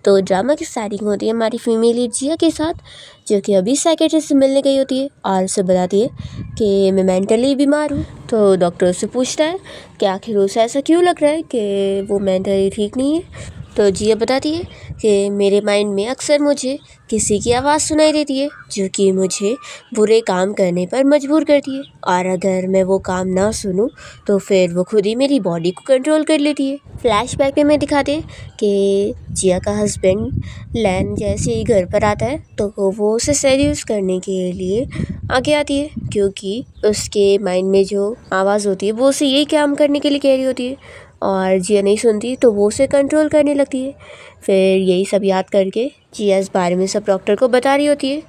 तो ड्रामा की स्टार्टिंग होती है हमारी फीमेल लीड जिया के साथ, जो कि अभी साइकेट्रिस्ट से मिलने गई होती है और उसे बताती है कि मैं मेंटली बीमार हूँ। तो डॉक्टर उससे पूछता है कि आखिर उसे ऐसा क्यों लग रहा है कि वो मेंटली ठीक नहीं है। तो जिया बताती है कि मेरे माइंड में अक्सर मुझे किसी की आवाज़ सुनाई देती है जो कि मुझे बुरे काम करने पर मजबूर करती है, और अगर मैं वो काम ना सुनूं तो फिर वो खुद ही मेरी बॉडी को कंट्रोल कर लेती है। फ्लैशबैक में दिखाते हैं कि जिया का हस्बैंड लैन जैसे ही घर पर आता है तो वो उसे सेड्यूस करने के लिए आगे आती है, क्योंकि उसके माइंड में जो आवाज़ होती है वो उसे यही काम करने के लिए कह रही होती है, और जिया नहीं सुनती तो वो उसे कंट्रोल करने लगती है। फिर यही सब याद करके जिया इस बारे में सब डॉक्टर को बता रही होती है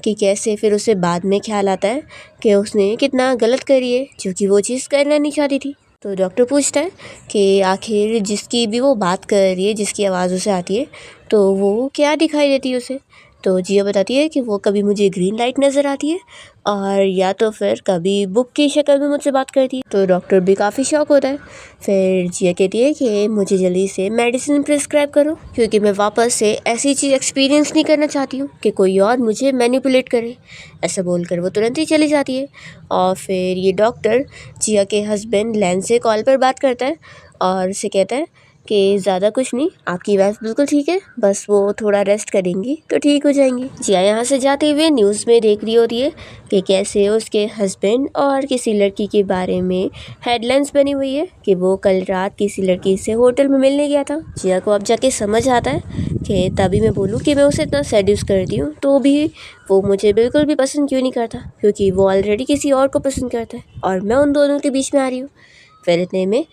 कि कैसे फिर उसे बाद में ख्याल आता है कि उसने कितना गलत करी है, जो कि वो चीज़ करना नहीं चाहती थी। तो डॉक्टर पूछता है कि आखिर जिसकी भी वो बात कर रही है, जिसकी आवाज़ उसे आती है, तो वो क्या दिखाई देती है उसे। तो जिया बताती है कि वो कभी मुझे ग्रीन लाइट नज़र आती है, और या तो फिर कभी बुक की शक्ल में मुझसे बात करती है। तो डॉक्टर भी काफ़ी शॉक होता है। फिर जिया कहती है कि मुझे जल्दी से मेडिसिन प्रिस्क्राइब करो, क्योंकि मैं वापस से ऐसी चीज़ एक्सपीरियंस नहीं करना चाहती हूँ कि कोई और मुझे मैनिपुलेट करे। ऐसा बोलकर वो तुरंत ही चली जाती है। और फिर ये डॉक्टर जिया के हस्बैंड लैन से कॉल पर बात करता है और उसे कहता है कि ज़्यादा कुछ नहीं, आपकी वाइफ बिल्कुल ठीक है, बस वो थोड़ा रेस्ट करेंगी तो ठीक हो जाएंगी। जिया यहाँ से जाते हुए न्यूज़ में देख रही होती है कि कैसे उसके हस्बैंड और किसी लड़की के बारे में हेडलाइंस बनी हुई है कि वो कल रात किसी लड़की से होटल में मिलने गया था। जिया को अब जाके समझ आता है कि तभी मैं बोलूँ कि मैं उसे इतना सेड्यूस करती हूँ तो भी वो मुझे बिल्कुल भी पसंद क्यों नहीं करता, क्योंकि वो ऑलरेडी किसी और को पसंद करता है और मैं उन दोनों के बीच में आ रही हूँ। फिर इतने में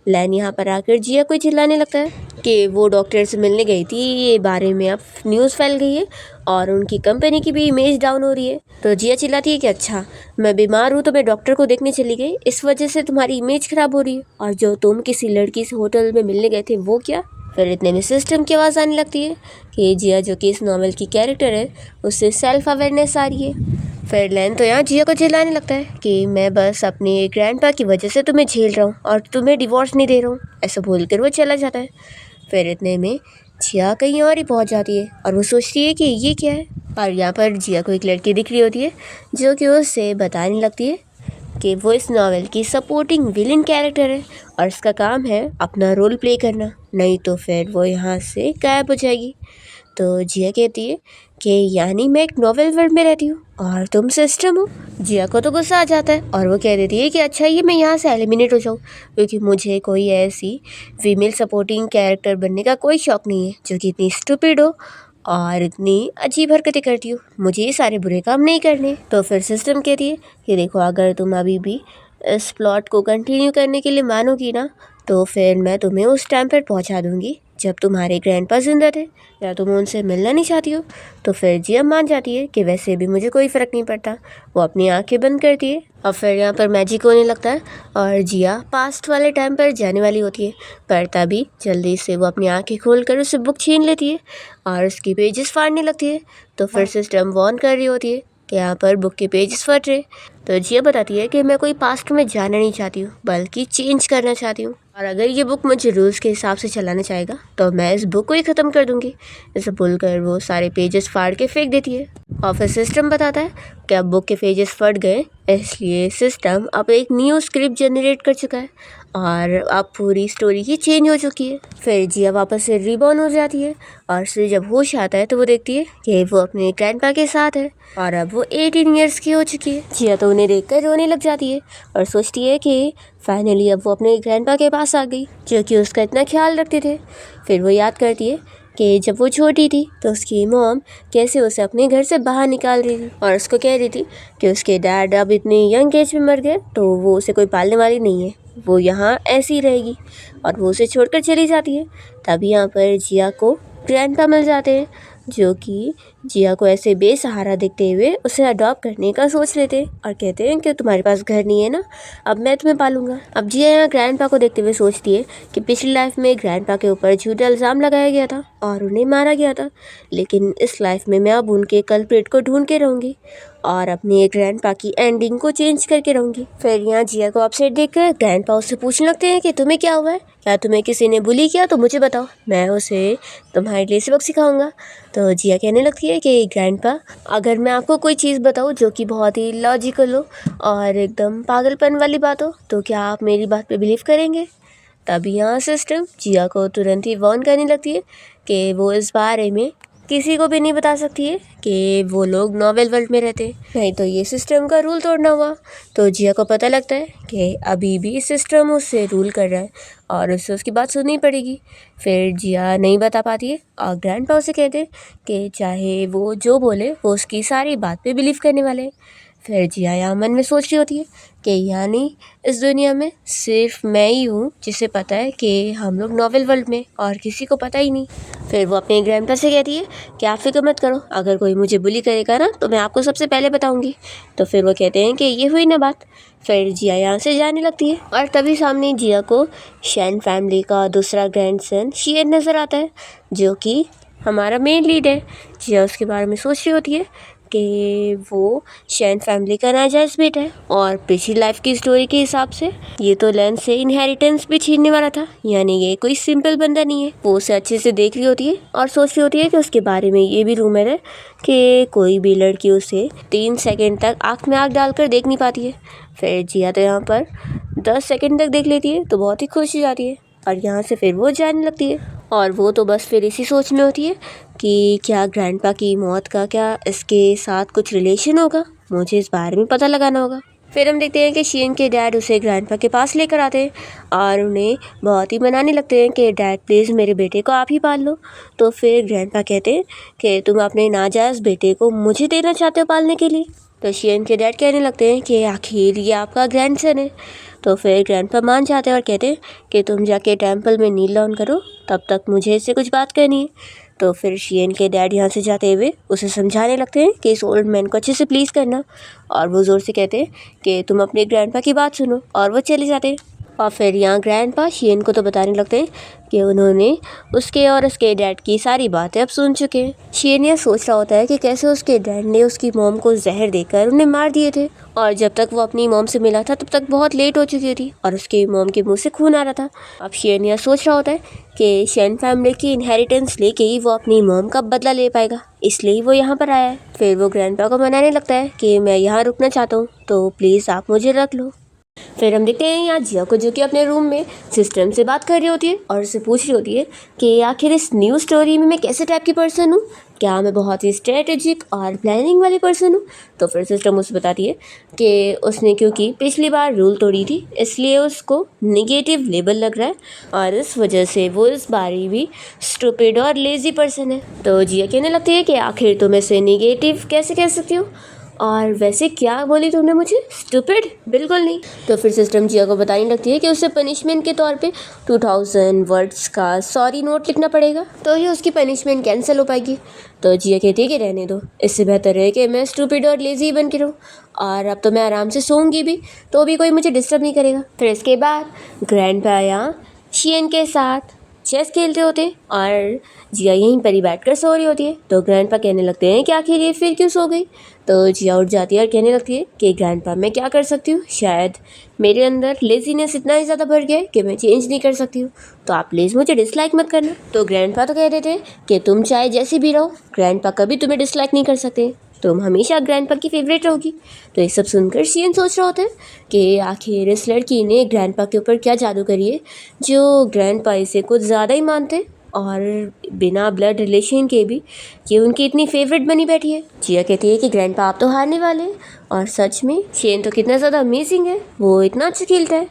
लैन यहाँ पर आकर जिया को चिल्लाने लगता है कि वो डॉक्टर से मिलने गई थी, ये बारे में अब न्यूज़ फैल गई है और उनकी कंपनी की भी इमेज डाउन हो रही है। तो जिया चिल्लाती है कि अच्छा, मैं बीमार हूँ तो मैं डॉक्टर को देखने चली गई, इस वजह से तुम्हारी इमेज ख़राब हो रही है, और जो तुम किसी लड़की से होटल में मिलने गए थे वो क्या। फिर इतने में सिस्टम की आवाज़ आने लगती है कि जिया जो कि इस नॉवल की कैरेक्टर है उससे सेल्फ अवेयरनेस आ रही है। फिर लैन तो यहाँ जिया को चिल्लाने लगता है कि मैं बस अपने ग्रैंडपा की वजह से तुम्हें झेल रहा हूँ और तुम्हें डिवोर्स नहीं दे रहा हूँ, ऐसा बोलकर वो चला जाता है। फिर इतने में जिया कहीं और ही पहुँच जाती है और वो सोचती है कि ये क्या है, और यहाँ पर जिया को एक लड़की दिख रही होती है जो कि उससे बताने लगती है कि वो इस नावल की सपोर्टिंग विलन कैरेक्टर है और इसका काम है अपना रोल प्ले करना, नहीं तो फिर वो यहाँ से गायब हो जाएगी। तो जिया कहती है कि यानी मैं एक नॉवल वर्ल्ड में रहती हूँ और तुम सिस्टम हो। जिया को तो गुस्सा आ जाता है और वो कह देती है कि अच्छा ये मैं यहाँ से एलिमिनेट हो जाऊँ, क्योंकि मुझे कोई ऐसी फीमेल सपोर्टिंग कैरेक्टर बनने का कोई शौक़ नहीं है जो कि इतनी स्टूपिड हो और इतनी अजीब हरकतें करती हो, मुझे ये सारे बुरे काम नहीं करने। तो फिर सिस्टम कहती है कि देखो, अगर तुम अभी भी इस प्लॉट को कंटिन्यू करने के लिए मानोगी ना, तो फिर मैं तुम्हें उस टाइम पर पहुंचा दूंगी जब तुम्हारे ग्रैंडपा जिंदा थे, या तुम उनसे मिलना नहीं चाहती हो। तो फिर जिया मान जाती है कि वैसे भी मुझे कोई फ़र्क नहीं पड़ता। वो अपनी आंखें बंद करती है और फिर यहाँ पर मैजिक होने लगता है और जिया पास्ट वाले टाइम पर जाने वाली होती है, पर तभी जल्दी से वो अपनी आंखें खोल कर उससे बुक छीन लेती है और उसकी पेजेस फाड़ने लगती है। तो फिर सिस्टम वॉर्न कर रही होती है कि यहाँ पर बुक के पेजेस फट रहे। तो जिया बताती है कि मैं कोई पास्ट में जाना नहीं चाहती हूँ, बल्कि चेंज करना चाहती हूँ, और अगर ये बुक मुझे रूल्स के हिसाब से चलाना चाहेगा तो मैं इस बुक को ही ख़त्म कर दूँगी। ऐसे बोलकर वो सारे पेजेस फाड़ के फेंक देती है। और फिर सिस्टम बताता है कि अब बुक के पेजेस फट गए, इसलिए सिस्टम अब एक न्यू स्क्रिप्ट जनरेट कर चुका है और अब पूरी स्टोरी ही चेंज हो चुकी है। फिर जिया वापस से रिबॉर्न हो जाती है और फिर जब होश आता है तो वो देखती है कि वो अपने ग्रैंडपा के साथ है और अब वो 18 ईयर्स की हो चुकी है। जिया तो उन्हें देखकर रोने लग जाती है और सोचती है कि फाइनली अब वो अपने ग्रैंडपा के पास आ गई जो कि उसका इतना ख्याल रखते थे। फिर वो याद करती है कि जब वो छोटी थी तो उसकी मॉम कैसे उसे अपने घर से बाहर निकाल रही थी और उसको कह रही थी कि उसके डैड अब इतनी यंग एज में मर गए तो वो उसे कोई पालने वाली नहीं है, वो यहाँ ऐसी ही रहेगी, और वो उसे छोड़कर चली जाती है। तभी यहाँ पर जिया को ग्रैंडपा मिल जाते हैं जो कि जिया को ऐसे बेसहारा देखते हुए उसे अडॉप्ट करने का सोच लेते और कहते हैं कि तुम्हारे पास घर नहीं है ना, अब मैं तुम्हें पालूंगा। अब जिया यहाँ ग्रैंडपा को देखते हुए सोचती है कि पिछली लाइफ में ग्रैंडपा के ऊपर झूठा इल्ज़ाम लगाया गया था और उन्हें मारा गया था, लेकिन इस लाइफ में मैं अब उनके कल्प्रिट को ढूंढ के रहूँगी और अपनी ग्रैंडपा की एंडिंग को चेंज करके रहूँगी। फिर यहाँ जिया को अपसेट देखकर ग्रैंडपा उससे पूछने लगते हैं कि तुम्हें क्या हुआ है, क्या तुम्हें किसी ने बुली किया तो मुझे बताओ, मैं उसे तुम्हारे लिए सबक सिखाऊंगा। तो जिया कहने लगती है कि ग्रैंडपा, अगर मैं आपको कोई चीज़ बताऊँ जो कि बहुत ही लॉजिकल हो और एकदम पागलपन वाली बात हो, तो क्या आप मेरी बात पे बिलीव करेंगे। तभी यहाँ सिस्टम जिया को तुरंत ही वार्न करने लगती है कि वो इस बारे में किसी को भी नहीं बता सकती है कि वो लोग नॉवेल वर्ल्ड में रहते, नहीं तो ये सिस्टम का रूल तोड़ना हुआ। तो जिया को पता लगता है कि अभी भी सिस्टम उससे रूल कर रहा है और उससे उसकी बात सुननी पड़ेगी। फिर जिया नहीं बता पाती है और ग्रैंडपा उसे कहते हैं कि चाहे वो जो बोले वो उसकी सारी बात पे बिलीव करने वाले हैं। फिर जिया यहाँ मन में सोच रही होती है कि यानी इस दुनिया में सिर्फ मैं ही हूँ जिसे पता है कि हम लोग नॉवेल वर्ल्ड में, और किसी को पता ही नहीं। फिर वो अपने ग्रैंडपा से कहती है कि आप फिक्र मत करो, अगर कोई मुझे बुली करेगा ना तो मैं आपको सबसे पहले बताऊंगी। तो फिर वो कहते हैं कि ये हुई ना बात। फिर जिया यहाँ से जाने लगती है और तभी सामने जिया को शैन फैमिली का दूसरा ग्रैंडसन शियन नज़र आता है, जो कि हमारा मेन लीड है। जिया उसके बारे में सोच रही होती है कि वो शैन फैमिली का नाजायज़ बेटा है और पिछली लाइफ की स्टोरी के हिसाब से ये तो लैंड से इनहेरिटेंस भी छीनने वाला था, यानी ये कोई सिंपल बंदा नहीं है। वो उसे अच्छे से देख रही होती है और सोच रही होती है कि उसके बारे में ये भी रूमर है कि कोई भी लड़की उसे 3 सेकंड तक आँख में आँख डालकर देख नहीं पाती है। फिर जिया तो यहाँ पर 10 सेकंड तक देख लेती है तो बहुत ही खुश हो जाती है और यहाँ से फिर वो जाने लगती है। और वो तो बस फिर इसी सोच में होती है कि क्या ग्रैंडपा की मौत का क्या इसके साथ कुछ रिलेशन होगा, मुझे इस बारे में पता लगाना होगा। फिर हम देखते हैं कि शियन के डैड उसे ग्रैंडपा के पास लेकर आते हैं और उन्हें बहुत ही मनाने लगते हैं कि डैड प्लीज़ मेरे बेटे को आप ही पाल लो। तो फिर ग्रैंडपा कहते हैं कि तुम अपने नाजायज़ बेटे को मुझे देना चाहते हो पालने के लिए। तो शियन के डैड कहने लगते हैं कि आखिर ये आपका ग्रैंडसन है। तो फिर ग्रैंडपा मान जाते हैं और कहते हैं कि तुम जाके टेंपल में नील डाउन करो, तब तक मुझे इससे कुछ बात करनी है। तो फिर शियन के डैड यहाँ से जाते हुए उसे समझाने लगते हैं कि इस ओल्ड मैन को अच्छे से प्लीज़ करना, और वो ज़ोर से कहते हैं कि तुम अपने ग्रैंडपा की बात सुनो, और वो चले जाते हैं। और फिर यहाँ ग्रैंडपा शियन को तो बताने लगते हैं कि उन्होंने उसके और उसके डैड की सारी बातें अब सुन चुके हैं। शियन यह सोच रहा होता है कि कैसे उसके डैड ने उसकी मॉम को जहर देकर उन्हें मार दिए थे, और जब तक वो अपनी मॉम से मिला था तब तक बहुत लेट हो चुकी थी और उसके मॉम के मुंह से खून आ रहा था। अब शियन यह सोच रहा होता है कि शैन फैमिली की इनहेरिटेंस लेके ही वो अपनी मॉम का बदला ले पाएगा, इसलिए वो यहाँ पर आया है। फिर वो ग्रैंडपा को मनाने लगता है कि मैं यहाँ रुकना चाहता हूँ, तो प्लीज़ आप मुझे रख लो। फिर हम देखते हैं यहाँ जिया को, जो कि अपने रूम में सिस्टम से बात कर रही होती है और उससे पूछ रही होती है कि आखिर इस न्यू स्टोरी में मैं कैसे टाइप की पर्सन हूँ, क्या मैं बहुत ही स्ट्रेटेजिक और प्लानिंग वाली पर्सन हूँ। तो फिर सिस्टम उसे बताती है कि उसने क्योंकि पिछली बार रूल तोड़ी थी इसलिए उसको नेगेटिव लेबल लग रहा है और इस वजह से वो इस बार भी स्टूपिड और लेज़ी पर्सन है। तो जिया कहने लगती है कि आखिर तुम ऐसे नेगेटिव कैसे कह सकती हो, और वैसे क्या बोली तुमने मुझे, स्टूपिड? बिल्कुल नहीं। तो फिर सिस्टम जिया को बताने लगती है कि उसे पनिशमेंट के तौर पे 2000 वर्ड्स का सॉरी नोट लिखना पड़ेगा, तो ही उसकी पनिशमेंट कैंसिल हो पाएगी। तो जिया कहती है कि रहने दो, इससे बेहतर है कि मैं स्टूपिड और लेज़ी बन के रहूँ, और अब तो मैं आराम से सोऊंगी भी तो भी कोई मुझे डिस्टर्ब नहीं करेगा। फिर इसके बाद ग्रैंडपा यहाँ शियन के साथ चेस खेलते होते और जिया यहीं पर ही बैठ कर सो रही होती है। तो ग्रैंडपा कहने लगते हैं कि आखिर ये फिर क्यों सो गई। तो जिया उठ जाती है और कहने लगती है कि ग्रैंडपा मैं क्या कर सकती हूँ, शायद मेरे अंदर लेजीनेस इतना ही ज़्यादा भर गया है कि मैं चेंज नहीं कर सकती हूँ, तो आप प्लीज़ मुझे डिसलाइक मत करना। तो ग्रैंडपा तो कह देते हैं कि तुम चाहे जैसी भी रहो, ग्रैंडपा कभी तुम्हें डिसलाइक नहीं कर सकते, तुम हमेशा ग्रैंडपा की फेवरेट रहोगी। तो ये सब सुनकर शियन सोच रहा होता है कि आखिर इस लड़की ने ग्रैंडपा के ऊपर क्या जादू करी है जो ग्रैंडपा इसे कुछ ज़्यादा ही मानते हैं और बिना ब्लड रिलेशन के भी ये उनकी इतनी फेवरेट बनी बैठी है। जिया कहती है कि ग्रैंडपा आप तो हारने वाले हैं, और सच में शियन तो कितना ज़्यादा अमेजिंग है, वो इतना अच्छा खेलता है।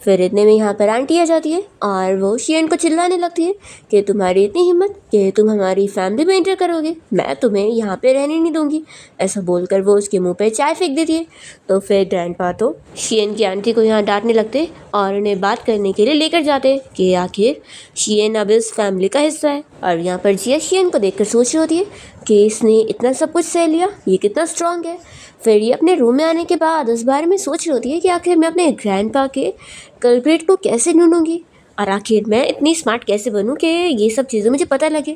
फिर इतने में यहाँ पर आंटी आ जाती है और वो शियन को चिल्लाने लगती है कि तुम्हारी इतनी हिम्मत कि तुम हमारी फैमिली में एंटर करोगे, मैं तुम्हें यहाँ पे रहने नहीं दूंगी। ऐसा बोलकर वो उसके मुंह पे चाय फेंक देती है। तो फिर ग्रैंडपा तो शियन की आंटी को यहाँ डांटने लगते और उन्हें बात करने के लिए लेकर जाते कि आखिर शियन अब इस फैमिली का हिस्सा है। और यहाँ पर जिया शियन को देखकर सोच रही होती है कि इसने इतना सब कुछ सह लिया, ये कितना स्ट्रांग है। फिर ये अपने रूम में आने के बाद इस बारे में सोच रही होती है कि आखिर मैं अपने ग्रैंडपा के कल्प्रिट को कैसे ढूंढूंगी, और आखिर मैं इतनी स्मार्ट कैसे बनूं कि ये सब चीज़ें मुझे पता लगे।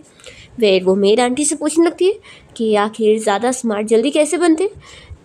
फिर वो मेड आंटी से पूछने लगती है कि आखिर ज़्यादा स्मार्ट जल्दी कैसे बनते,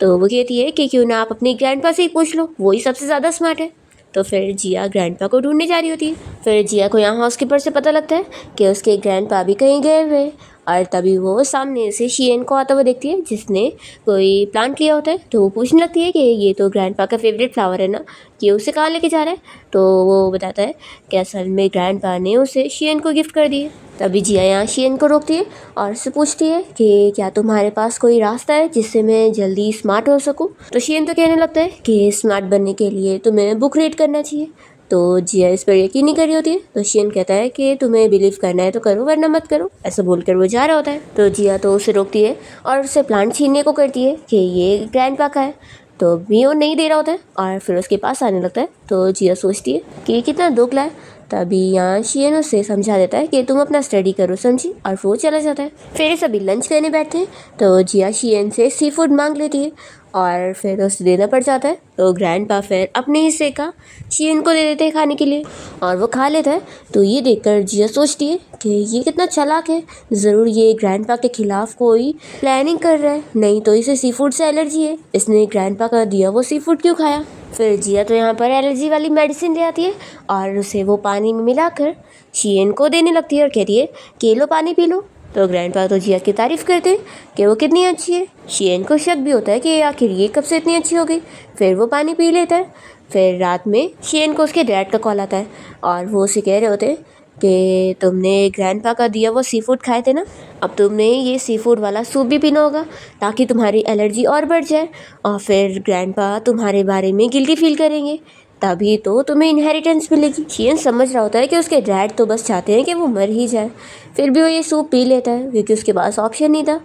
तो वो कहती है कि क्यों ना आप अपनी ग्रैंडपा से ही पूछ लो, वो ही सबसे ज़्यादा स्मार्ट है। तो फिर जिया ग्रैंडपा को ढूंढने जा रही होती है। फिर जिया को यहाँ हाउसकीपर से पता लगता है कि उसके ग्रैंडपा भी कहीं गए हुए हैं। और तभी वो सामने से शियन को आता हुआ देखती है, जिसने कोई प्लांट लिया होता है। तो वो पूछने लगती है कि ये तो ग्रैंडपा का फेवरेट फ्लावर है ना, कि उसे कहाँ लेके जा रहा है। तो वो बताता है कि असल में ग्रैंडपा ने उसे शियन को गिफ्ट कर दी है। तभी जिया यहाँ शियन को रोकती है और उससे पूछती है कि क्या तुम्हारे पास कोई रास्ता है जिससे मैं जल्दी स्मार्ट हो सकूं। तो शियन तो कहने लगता है कि स्मार्ट बनने के लिए तुम्हें बुक रीड करना चाहिए। तो जिया इस पर यकीन नहीं कर रही होती है। तो शियन कहता है कि तुम्हें बिलीव करना है तो करो, वरना मत करो। ऐसा बोलकर वो जा रहा होता है। तो जिया तो उसे रोकती है और उससे प्लांट छीनने को करती है कि ये ग्रैंडपा का है। तो भी वो नहीं दे रहा होता है और फिर उसके पास आने लगता है। तो जिया सोचती है कि ये कितना दुख है। तभी यहाँ शियन उसे समझा देता है कि तुम अपना स्टडी करो, समझी। और वो चला जाता है। फिर सभी लंच लेने बैठते हैं। तो जिया शियन से सी फूड मांग लेती है और फिर उसे देना पड़ जाता है। तो ग्रैंडपा फिर अपने हिस्से का शियन को दे देते हैं खाने के लिए और वो खा लेता है। तो ये देखकर जिया सोचती है कि ये कितना चालाक है, ज़रूर ये ग्रैंडपा के खिलाफ कोई प्लानिंग कर रहा है, नहीं तो इसे सी फूड से एलर्जी है, इसने ग्रैंडपा का दिया वो सी फूड क्यों खाया। फिर जिया तो यहाँ पर एलर्जी वाली मेडिसिन ले आती है और उसे वो पानी में मिलाकर शियन को देने लगती है और कहती है कि लो पानी पी लो। तो ग्रैंडपा तो जिया की तारीफ़ करते हैं कि वो कितनी अच्छी है। शियन को शक भी होता है कि आखिर ये कब से इतनी अच्छी हो गई। फिर वो पानी पी लेता है। फिर रात में शियन को उसके डैड का कॉल आता है और वो उसे कह रहे होते हैं कि तुमने ग्रैंडपा का दिया वो सी फूड खाए थे ना, अब तुमने ये सी फूड वाला सूप भी पीना होगा ताकि तुम्हारी एलर्जी और बढ़ जाए और फिर ग्रैंडपा तुम्हारे बारे में गिल्टी फील करेंगे, तभी तो तुम्हें इनहेरिटेंस मिलेगी। शियन समझ रहा होता है कि उसके डैड तो बस चाहते हैं कि वो मर ही जाए, फिर भी वो ये सूप पी लेता है क्योंकि उसके पास ऑप्शन नहीं था।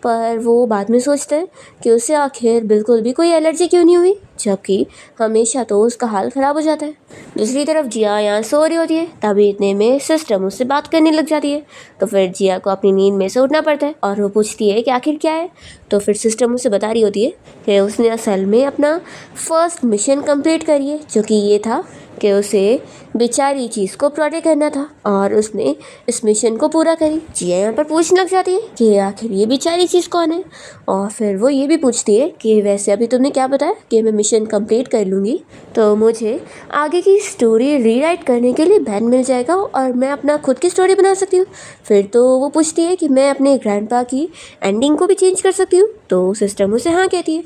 पर वो बाद में सोचता है कि उसे आखिर बिल्कुल भी कोई एलर्जी क्यों नहीं हुई, जबकि हमेशा तो उसका हाल ख़राब हो जाता है। दूसरी तरफ जिया यहाँ सो रही होती है। तभी इतने में सिस्टम उससे बात करने लग जाती है। तो फिर जिया को अपनी नींद में से उठना पड़ता है और वो पूछती है कि आखिर क्या है। तो फिर सिस्टम उसे बता रही होती है कि उसने असल में अपना फर्स्ट मिशन कंप्लीट करी है, जो कि ये था कि उसे बेचारी चीज़ को प्रोटेक्ट करना था और उसने इस मिशन को पूरा करी। जिया यहाँ पर पूछने लग जाती है कि आखिर ये बेचारी चीज़ कौन है। और फिर वो ये भी पूछती है कि वैसे अभी तुमने क्या बताया कि मैं मिशन कंप्लीट कर लूँगी तो मुझे आगे की स्टोरी रीराइट करने के लिए बैन मिल जाएगा और मैं अपना खुद की स्टोरी बना सकती हूँ। फिर तो वो पूछती है कि मैं अपने ग्रैंडपा की एंडिंग को भी चेंज कर सकती हूँ। तो सिस्टम उसे हाँ कहती है।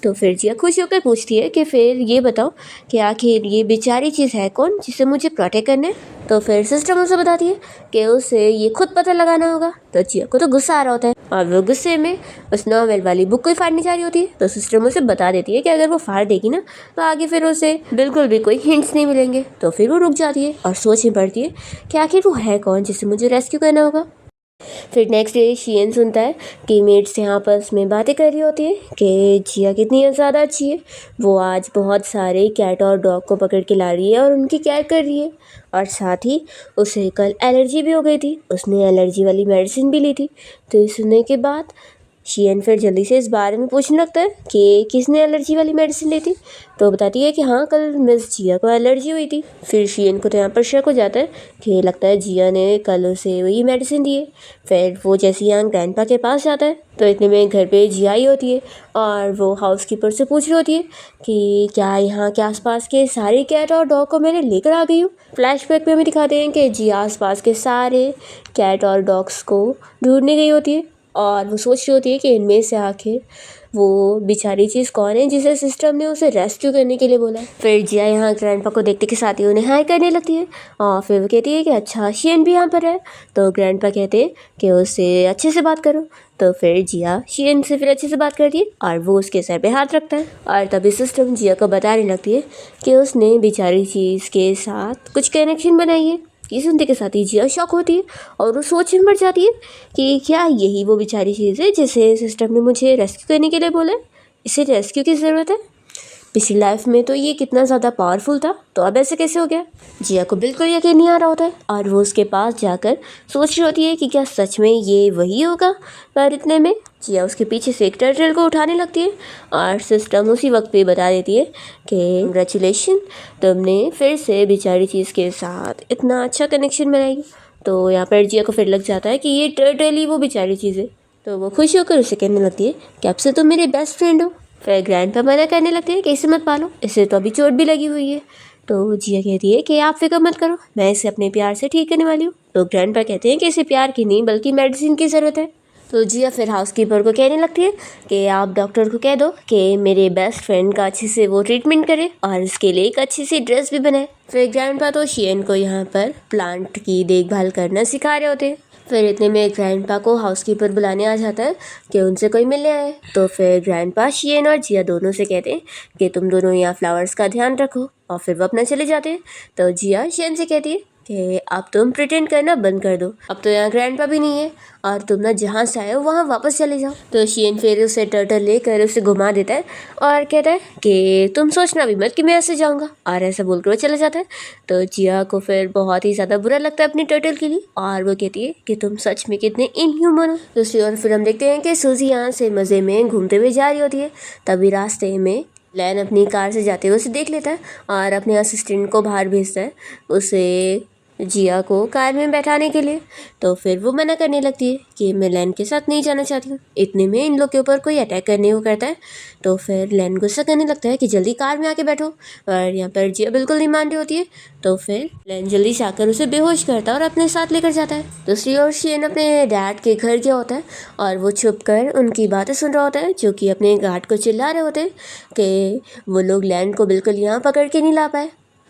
तो फिर जिया खुश होकर पूछती है कि फिर ये बताओ कि आखिर ये बेचारी चीज़ है कौन जिसे मुझे प्रोटेक्ट करना है। तो फिर सिस्टम उसे बताती है कि उसे ये खुद पता लगाना होगा। तो जिया को तो गुस्सा आ रहा होता है और वो गुस्से में उस नॉवेल वाली बुक को ही फाड़ने जा रही होती है। तो सिस्टम उसे बता देती है कि अगर वो फाड़ देगी ना तो आगे फिर उसे बिल्कुल भी कोई हिंट्स नहीं मिलेंगे। तो फिर वो रुक जाती है और सोच में पड़ती है कि आखिर वो है कौन जिसे मुझे रेस्क्यू करना होगा। फिर नेक्स्ट डे शियन सुनता है कि मेट्स यहाँ आपस में बातें कर रही होती है कि जिया कितनी ज़्यादा अच्छी है, वो आज बहुत सारे कैट और डॉग को पकड़ के ला रही है और उनकी केयर कर रही है। और साथ ही उसे कल एलर्जी भी हो गई थी, उसने एलर्जी वाली मेडिसिन भी ली थी। तो ये सुनने के बाद शियन फिर जल्दी से इस बारे में पूछने लगता है कि किसने एलर्जी वाली मेडिसिन ली थी। तो बताती है कि हाँ, कल मिस जिया को एलर्जी हुई थी। फिर शियन को तो यहाँ पर शक हो जाता है कि लगता है जिया ने कल उसे वही मेडिसिन दी है। फिर वो जैसे यहाँ ग्रैंडपा के पास जाता है तो इतने में घर पे जिया ही होती है और वो हाउसकीपर से पूछ रही होती है कि क्या यहाँ के आसपास के सारे कैट और डॉग को मैंने लेकर आ गई हूँ। फ्लैशबैक में हमें दिखाते हैं कि जिया आसपास के सारे कैट और डॉग्स को ढूंढने गई होती है और वो सोच रही होती है कि इनमें से आखिर वो बेचारी चीज़ कौन है जिसे सिस्टम ने उसे रेस्क्यू करने के लिए बोला है। फिर जिया यहाँ ग्रैंडपा को देखते के साथ ही उन्हें हाई करने लगती है और फिर वो कहती है कि अच्छा, शियन भी यहाँ पर है। तो ग्रैंडपा कहते हैं कि उससे अच्छे से बात करो। तो फिर जिया शियन से फिर अच्छे से बात करती है और वो उसके सर पे हाथ रखता है और तभी सिस्टम जिया को बताने लगती है कि उसने बेचारी चीज़ के साथ कुछ कनेक्शन बनाई है। ये सुनते के साथ ही जिया शॉक होती है और वो सोच में पड़ जाती है कि क्या यही वो बेचारी चीज़ है जिसे सिस्टम ने मुझे रेस्क्यू करने के लिए बोला है, इसे रेस्क्यू की ज़रूरत है। पिछली लाइफ में तो ये कितना ज़्यादा पावरफुल था, तो अब ऐसे कैसे हो गया। जिया को बिल्कुल यकीन नहीं आ रहा होता है और वो उसके पास जाकर सोच रही होती है कि क्या सच में ये वही होगा। पर इतने में जिया उसके पीछे से एक टर्टल को उठाने लगती है और सिस्टम उसी वक्त पे बता देती है कि कंग्रेचुलेशन, तुमने फिर से बेचारी चीज़ के साथ इतना अच्छा कनेक्शन बनाई। तो यहाँ पर जिया को फिर लग जाता है कि ये टर्टल ही वो बेचारी चीज़ है। तो वो खुश होकर उसे कहने लगती है कि अब से तुम मेरे बेस्ट फ्रेंड हो। फिर ग्रैंडपा मना करने लगते हैं कि इसे मत पालो, इसे तो अभी चोट भी लगी हुई है। तो जिया कहती है कि आप फिक्र मत करो, मैं इसे अपने प्यार से ठीक करने वाली हूँ। तो ग्रैंडपा कहते हैं कि इसे प्यार की नहीं बल्कि मेडिसिन की ज़रूरत है। तो जिया फिर हाउसकीपर को कहने लगती है कि आप डॉक्टर को कह दो कि मेरे बेस्ट फ्रेंड का अच्छे से वो ट्रीटमेंट करे और इसके लिए एक अच्छी सी ड्रेस भी बनाए। फिर ग्रैंडपा तो शियन को यहाँ पर प्लांट की देखभाल करना सिखा रहे होते हैं। फिर इतने में ग्रैंडपा को हाउसकीपर बुलाने आ जाता है कि उनसे कोई मिलने आए। तो फिर ग्रैंडपा शियन और जिया दोनों से कहते हैं कि तुम दोनों यहाँ फ्लावर्स का ध्यान रखो, और फिर वो अपना चले जाते हैं। तो जिया शियन से कहती है कि अब तुम प्रिटेंड करना बंद कर दो, अब तो यहाँ ग्रैंडपा भी नहीं है और तुम ना जहाँ से आए हो वहाँ वापस चले जाओ। तो शियन फिर उसे टर्टल लेकर उसे घुमा देता है और कहता है कि तुम सोचना भी मत कि मैं ऐसे जाऊँगा, और ऐसा बोलकर वो चला जाता है। तो जिया को फिर बहुत ही ज़्यादा बुरा लगता है अपनी टर्टल के लिए, और वो कहती है कि तुम सच में कितने इनह्यूमन हो। दूसरी ओर फिर हम देखते हैं कि सूजी यहाँ से मज़े में घूमते हुए जा रही होती है। तभी रास्ते में लैन अपनी कार से जाते हुए उसे देख लेता है और अपने असिस्टेंट को बाहर भेजता है उसे जिया को कार में बैठाने के लिए। तो फिर वो मना करने लगती है कि मैं लैन के साथ नहीं जाना चाहती हूँ। इतने में इन लोग के ऊपर कोई अटैक करने को करता है। तो फिर लैन गुस्सा करने लगता है कि जल्दी कार में आके बैठो, और यहाँ पर जिया बिल्कुल नहीं मान रही होती है। तो फिर लैन जल्दी से आकर उसे बेहोश करता है और अपने साथ लेकर जाता है। दूसरी ओर शियन अपने डैड के घर गया होता है और वो छुप कर उनकी बातें सुन रहा होता है, जो कि अपने गार्ड को चिल्ला रहे होते हैं कि वो लोग लैन को बिल्कुल यहाँ पकड़ के नहीं ला पाए।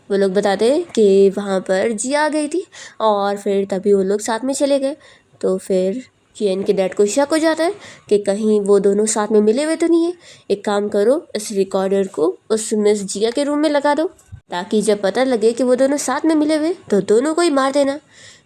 वो लोग बताते हैं कि वहाँ पर जिया आ गई थी और फिर तभी वो लोग साथ में चले गए। तो फिर शियन के डैड को शक हो जाता है कि कहीं वो दोनों साथ में मिले हुए तो नहीं है। एक काम करो, इस रिकॉर्डर को उस मिस जिया के रूम में लगा दो, ताकि जब पता लगे कि वो दोनों साथ में मिले हुए तो दोनों को ही मार देना।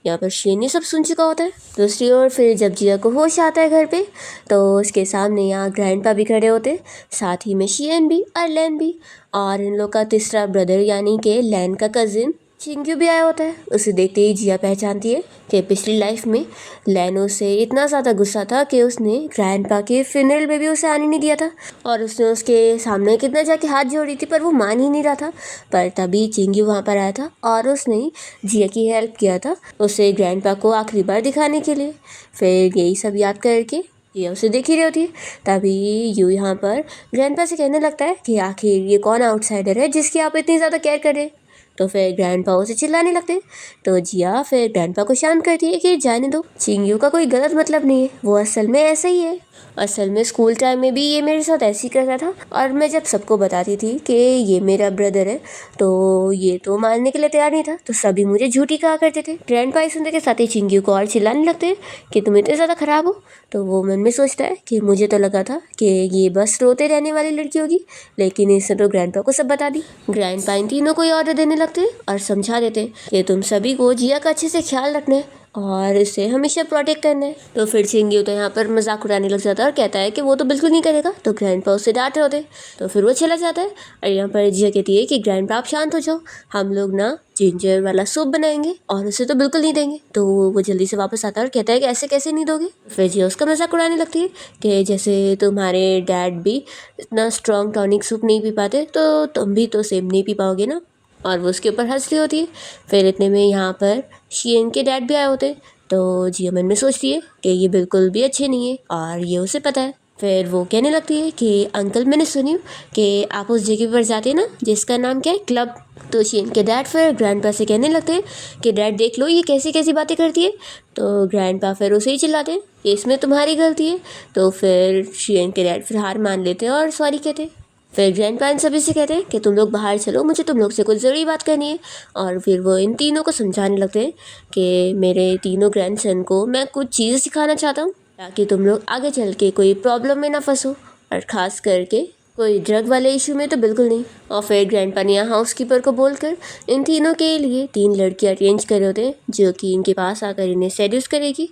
यहाँ पर शियन ये सब सुन चुका होता है। दूसरी ओर फिर जब जिया को होश आता है घर पे, तो उसके सामने यहाँ ग्रैंडपा भी खड़े होते, साथ ही में शियन भी और लैन भी, और इन लोग का तीसरा ब्रदर यानी कि लैन का कजिन चिंग्यू भी आया होता है। उसे देखते ही जिया पहचानती है कि पिछली लाइफ में लैन उसे इतना ज़्यादा गुस्सा था कि उसने ग्रैंडपा के फ्यूनरल में भी उसे आने नहीं दिया था, और उसने उसके सामने कितना जाके हाथ जोड़ी थी पर वो मान ही नहीं रहा था। पर तभी चिंग्यू वहाँ पर आया था और उसने जिया की हेल्प किया था उसे ग्रैंडपा को आखिरी बार दिखाने के लिए। फिर यही सब याद करके ये उसे देख ही रही होती है। तभी यू यहाँ पर ग्रैंडपा से कहने लगता है कि आखिर ये कौन आउटसाइडर है जिसकी आप इतनी ज़्यादा केयर कर रहे हैं। तो फिर ग्रैंडपा उसे चिल्लाने लगते हैं। तो जिया फिर ग्रैंडपा को शांत करती है कि जाने दो, चिंग्यू का कोई गलत मतलब नहीं है, वो असल में ऐसा ही है। असल में स्कूल टाइम में भी ये मेरे साथ ऐसे ही करता था, और मैं जब सबको बताती थी कि ये मेरा ब्रदर है तो ये तो मानने के लिए तैयार नहीं था, तो सभी मुझे झूठी कहा करते थे। ग्रैंडपा इस सुनने के साथ ही चिंग्यू को और चिल्लाने लगते हैं कि तुम इतने ज़्यादा ख़राब हो। तो वो मन में सोचता है कि मुझे तो लगा था कि ये बस रोते रहने वाली लड़की होगी, लेकिन इसने तो ग्रैंडपा को सब बता दी। ग्रैंडपा इन तीनों को ऑर्डर देने लगते हैं और समझा देते हैं कि तुम सभी को जिया का अच्छे से ख्याल रखना है और इसे हमेशा प्रोटेक्ट करना है। तो फिर चिंग्यू तो यहाँ पर मजाक उड़ाने लग जाता है और कहता है कि वो तो बिल्कुल नहीं करेगा। तो ग्रैंडपा उसे डांट रहे होते, तो फिर वो चला जाता है। और यहाँ पर जिया कहती है कि ग्रैंडपा आप शांत हो जाओ, हम लोग ना जिंजर वाला सूप बनाएंगे और उसे तो बिल्कुल नहीं देंगे। तो वो जल्दी से वापस आता है और कहता है कि ऐसे कैसे नहीं दोगे। फिर जिया उसका मजाक उड़ाने लगती है कि जैसे तुम्हारे डैड भी इतना स्ट्रॉन्ग टॉनिक सूप नहीं पी पाते तो तुम भी तो सेम नहीं पी पाओगे ना, और वो उसके ऊपर हंस रही होती है। फिर इतने में यहाँ पर शियन के डैड भी आए होते, तो जिया मन में सोचती है कि ये बिल्कुल भी अच्छे नहीं है और ये उसे पता है। फिर वो कहने लगती है कि अंकल मैंने सुनी कि आप उस जगह पर जाते हैं ना जिसका नाम क्या है, क्लब। तो शियन के डैड फिर ग्रैंडपा से कहने लगते हैं कि डैड देख लो ये कैसी कैसी बातें करती है। तो ग्रैंडपा फिर उसे ही चिल्लाते हैं कि इसमें तुम्हारी गलती है। तो फिर शियन के डैड फिर हार मान लेते हैं और सॉरी कहते हैं। फिर ग्रैंडपा इन सभी से कहते हैं कि तुम लोग बाहर चलो, मुझे तुम लोग से कुछ ज़रूरी बात करनी है। और फिर वो इन तीनों को समझाने लगते हैं कि मेरे तीनों ग्रैंडसन को मैं कुछ चीज़ सिखाना चाहता हूँ ताकि तुम लोग आगे चल के कोई प्रॉब्लम में ना फंसो, और ख़ास करके कोई ड्रग वाले इशू में तो बिल्कुल नहीं। और फिर ग्रैंडपा ने यहाँ हाउसकीपर को बोलकर इन तीनों के लिए 3 लड़कियाँ अरेंज करे होते हैं जो कि इनके पास आकर इन्हें सेड्यूस करेगी,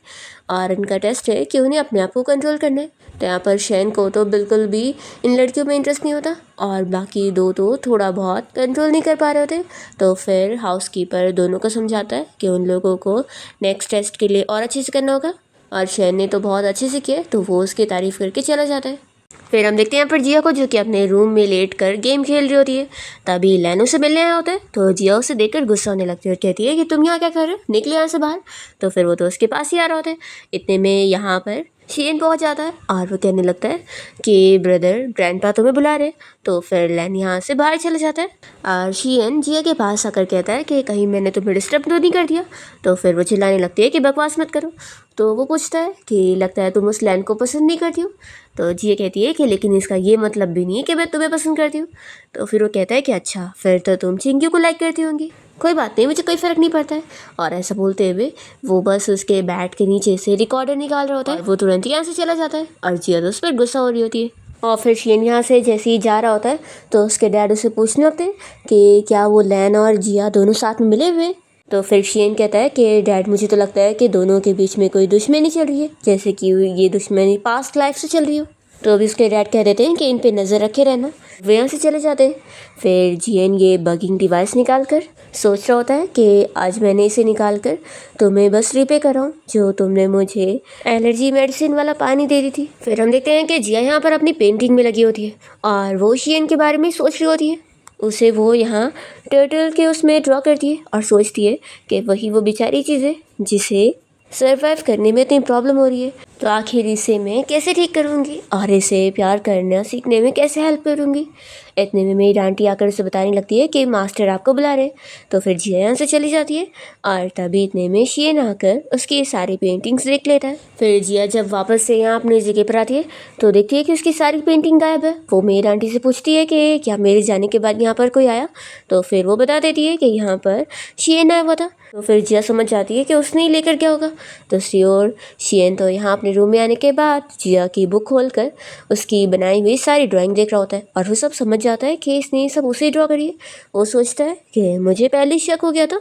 और इनका टेस्ट है कि उन्हें अपने आप को कंट्रोल करना है। तो यहाँ पर शैन को तो बिल्कुल भी इन लड़कियों में इंटरेस्ट नहीं होता और बाकी 2 तो थोड़ा बहुत कंट्रोल नहीं कर पा रहे होते। तो फिर हाउसकीपर दोनों को समझाता है कि उन लोगों को नेक्स्ट टेस्ट के लिए और अच्छे से करना होगा, और शैन ने तो बहुत अच्छे से किया, तो वो उसकी तारीफ़ करके चला जाता है। फिर हम देखते हैं यहाँ पर जिया को जो कि अपने रूम में लेट कर गेम खेल रही होती है। तभी लैनो से मिलने आया होता है, तो जिया उसे देखकर गुस्सा होने लगती है और कहती है कि तुम यहाँ क्या कर रहे हो, निकले यहाँ से बाहर। तो फिर वो तो उसके पास ही आ रहा होता है। इतने में यहाँ पर शीन पहुंच जाता है और वो कहने लगता है कि ब्रदर ग्रैंडपा तुम्हें बुला रहे। तो फिर लैन यहाँ से बाहर चला जाता है और शीन जिया के पास आकर कहता है कि कहीं मैंने तुम्हें डिस्टर्ब तो नहीं कर दिया। तो फिर वो चिल्लाने लगती है कि बकवास मत करो। तो वो पूछता है कि लगता है तुम उस लैन को पसंद नहीं करती हो। तो जिया कहती है कि लेकिन इसका ये मतलब भी नहीं है कि मैं तुम्हें पसंद करती हूँ। तो फिर वो कहता है कि अच्छा फिर तो तुम चिंक्यू को लाइक करती होंगी। कोई बात नहीं, मुझे कोई फ़र्क नहीं पड़ता है। और ऐसा बोलते हुए वो बस उसके बैट के नीचे से रिकॉर्डर निकाल रहा होता है। वो तुरंत यहाँ से चला जाता है और जिया तो उस पर गुस्सा हो रही होती है। और फिर शीन यहाँ से जैसे ही जा रहा होता है तो उसके डैड उसे पूछने लगते हैं कि क्या वो लैन और जिया दोनों साथ में मिले हुए हैं। तो फिर शीन कहता है कि डैड मुझे तो लगता है कि दोनों के बीच में कोई दुश्मनी चल रही है, जैसे कि ये दुश्मनी पास्ट लाइफ से चल रही हो। तो अभी उसके डैड कह देते हैं कि इन पे नज़र रखे रहना। वो यहाँ से चले जाते हैं। फिर जियन ये बगिंग डिवाइस निकाल कर सोच रहा होता है कि आज मैंने इसे निकाल कर तुम्हें बस रिपे कराऊँ जो तुमने मुझे एलर्जी मेडिसिन वाला पानी दे दी थी। फिर हम देखते हैं कि जिया यहाँ पर अपनी पेंटिंग में लगी होती है और वो शीन के बारे में सोच रही होती है। उसे वो यहाँ टर्टल के उसमें ड्रॉ करती है और सोचती है कि वही वो बेचारी चीज़ है जिसे सर्वाइव करने में इतनी प्रॉब्लम हो रही है। तो आखिर इसे मैं कैसे ठीक करूँगी और इसे प्यार करना सीखने में कैसे हेल्प करूँगी। इतने में मेरी आंटी आकर उसे बताने लगती है कि मास्टर आपको बुला रहे। तो फिर जिया यहाँ से चली जाती है और तभी इतने में शीन आकर उसकी सारी पेंटिंग्स देख लेता है। फिर जिया जब वापस से यहाँ अपनी जगह पर आती है तो देखती है कि उसकी सारी पेंटिंग गायब है। वो मेरी आंटी से पूछती है कि क्या मेरे जाने के बाद यहाँ पर कोई आया। तो फिर वो बता देती है कि यहाँ पर शीन आया हुआ था। तो फिर जिया समझ जाती है कि उसने ही लेकर गया होगा। दूसरी ओर शीन तो यहाँ अपने रूम में आने के बाद जिया की बुक खोलकर उसकी बनाई हुई सारी ड्राइंग देख रहा होता है और वो सब समझ जाता है कि इसने सब उसे ड्रॉ करी है। वो सोचता है कि मुझे पहले शक हो गया था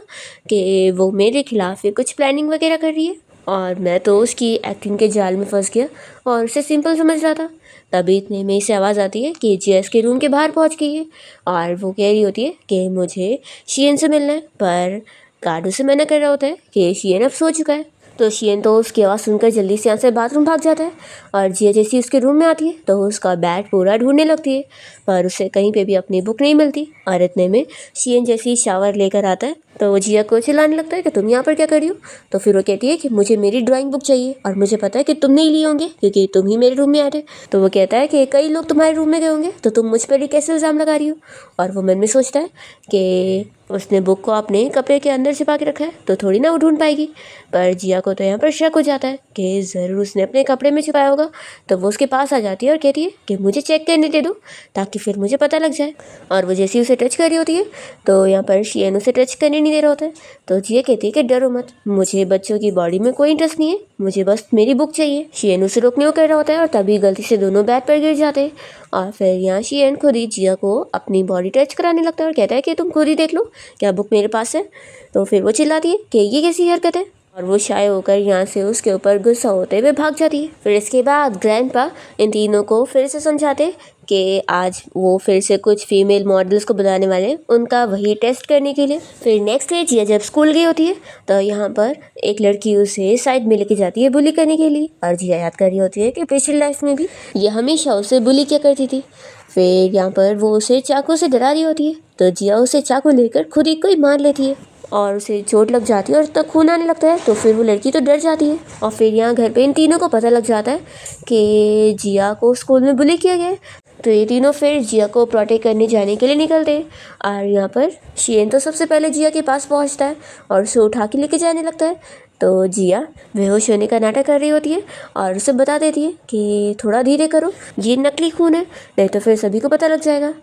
कि वो मेरे खिलाफ ही कुछ प्लानिंग वगैरह कर रही है और मैं तो उसकी एक्टिंग के जाल में फंस गया और उसे सिंपल समझ रहा था। तभी इतने में इसे आवाज़ आती है कि जिया इसके रूम के बाहर पहुंच गई है और वो कह रही होती है कि मुझे शीन से मिलना है। पर गार्ड उसे मना कर रहा होता है कि शीन अब सो चुका है। तो शीन तो उसकी आवाज़ सुनकर जल्दी से यहाँ से बाथरूम भाग जाता है और जिया जैसी उसके रूम में आती है तो उसका बैग पूरा ढूंढने लगती है पर उसे कहीं पे भी अपनी बुक नहीं मिलती। और इतने में शीन जैसी शावर लेकर आता है तो वो जिया को चिल्लाने लगता है कि तुम यहाँ पर क्या कर रही हो। तो फिर वो कहती है कि मुझे मेरी ड्राइंग बुक चाहिए और मुझे पता है कि तुम नहीं लिए होंगे क्योंकि तुम ही मेरे रूम में आ रहे। तो वो कहता है कि कई लोग तुम्हारे रूम में गए होंगे तो तुम मुझ पर ही कैसे इल्ज़ाम लगा रही हो। और वो मन में सोचता है कि उसने बुक को अपने कपड़े के अंदर छिपा के रखा है तो थोड़ी ना वो ढूंढ पाएगी। पर जिया को तो यहाँ पर शक हो जाता है कि ज़रूर उसने अपने कपड़े में छिपाया होगा। तो वो उसके पास आ जाती है और कहती है कि मुझे चेक करने दे दो ताकि फिर मुझे पता लग जाए। और वो जैसे उसे टच कर रही होती है तो यहाँ पर शीन उसे टच करने नहीं दे रहा होता है। तो जिया कहती है कि डरो मत, मुझे बच्चों की बॉडी में कोई इंटरेस्ट नहीं है, मुझे बस मेरी बुक चाहिए। शीन उसे रोकने को कर रहा होता है और तभी गलती से दोनों बेड पर गिर जाते हैं। और फिर यहाँ शीन खुद ही जिया को अपनी बॉडी टच कराने लगता है और कहता है कि तुम खुद ही देख लो क्या बुक मेरे पास है। तो फिर वो चिल्लाती है कि ये कैसी हरकत है और वो शाय होकर यहाँ से उसके ऊपर गुस्सा होते हुए भाग जाती है। फिर इसके बाद ग्रैंडपा इन तीनों को फिर से समझाते कि आज वो फिर से कुछ फीमेल मॉडल्स को बुलाने वाले हैं उनका वही टेस्ट करने के लिए। फिर नेक्स्ट डे जिया जब स्कूल गई होती है तो यहाँ पर एक लड़की उसे साइड में लेके जाती है बुली करने के लिए और जिया याद कर रही होती है कि पिछली लाइफ में भी ये हमेशा उसे बुली किया करती थी। फिर यहाँ पर वो उसे चाकू से डरा रही होती है तो जिया उसे चाकू लेकर खुद ही कोई मार लेती है और उसे चोट लग जाती है और तब खून आने लगता है। तो फिर वो लड़की तो डर जाती है और फिर यहाँ घर पे इन तीनों को पता लग जाता है कि जिया को स्कूल में बुली किया गया है। तो ये तीनों फिर जिया को प्रोटेक्ट करने जाने के लिए निकलते हैं और यहाँ पर शीन तो सबसे पहले जिया के पास पहुँचता है और उसे उठा के लेके जाने लगता है। तो जिया बेहोश होने का नाटक कर रही होती है और उसे बता देती है कि थोड़ा धीरे करो, ये नकली खून है नहीं तो फिर सभी को पता लग जाएगा।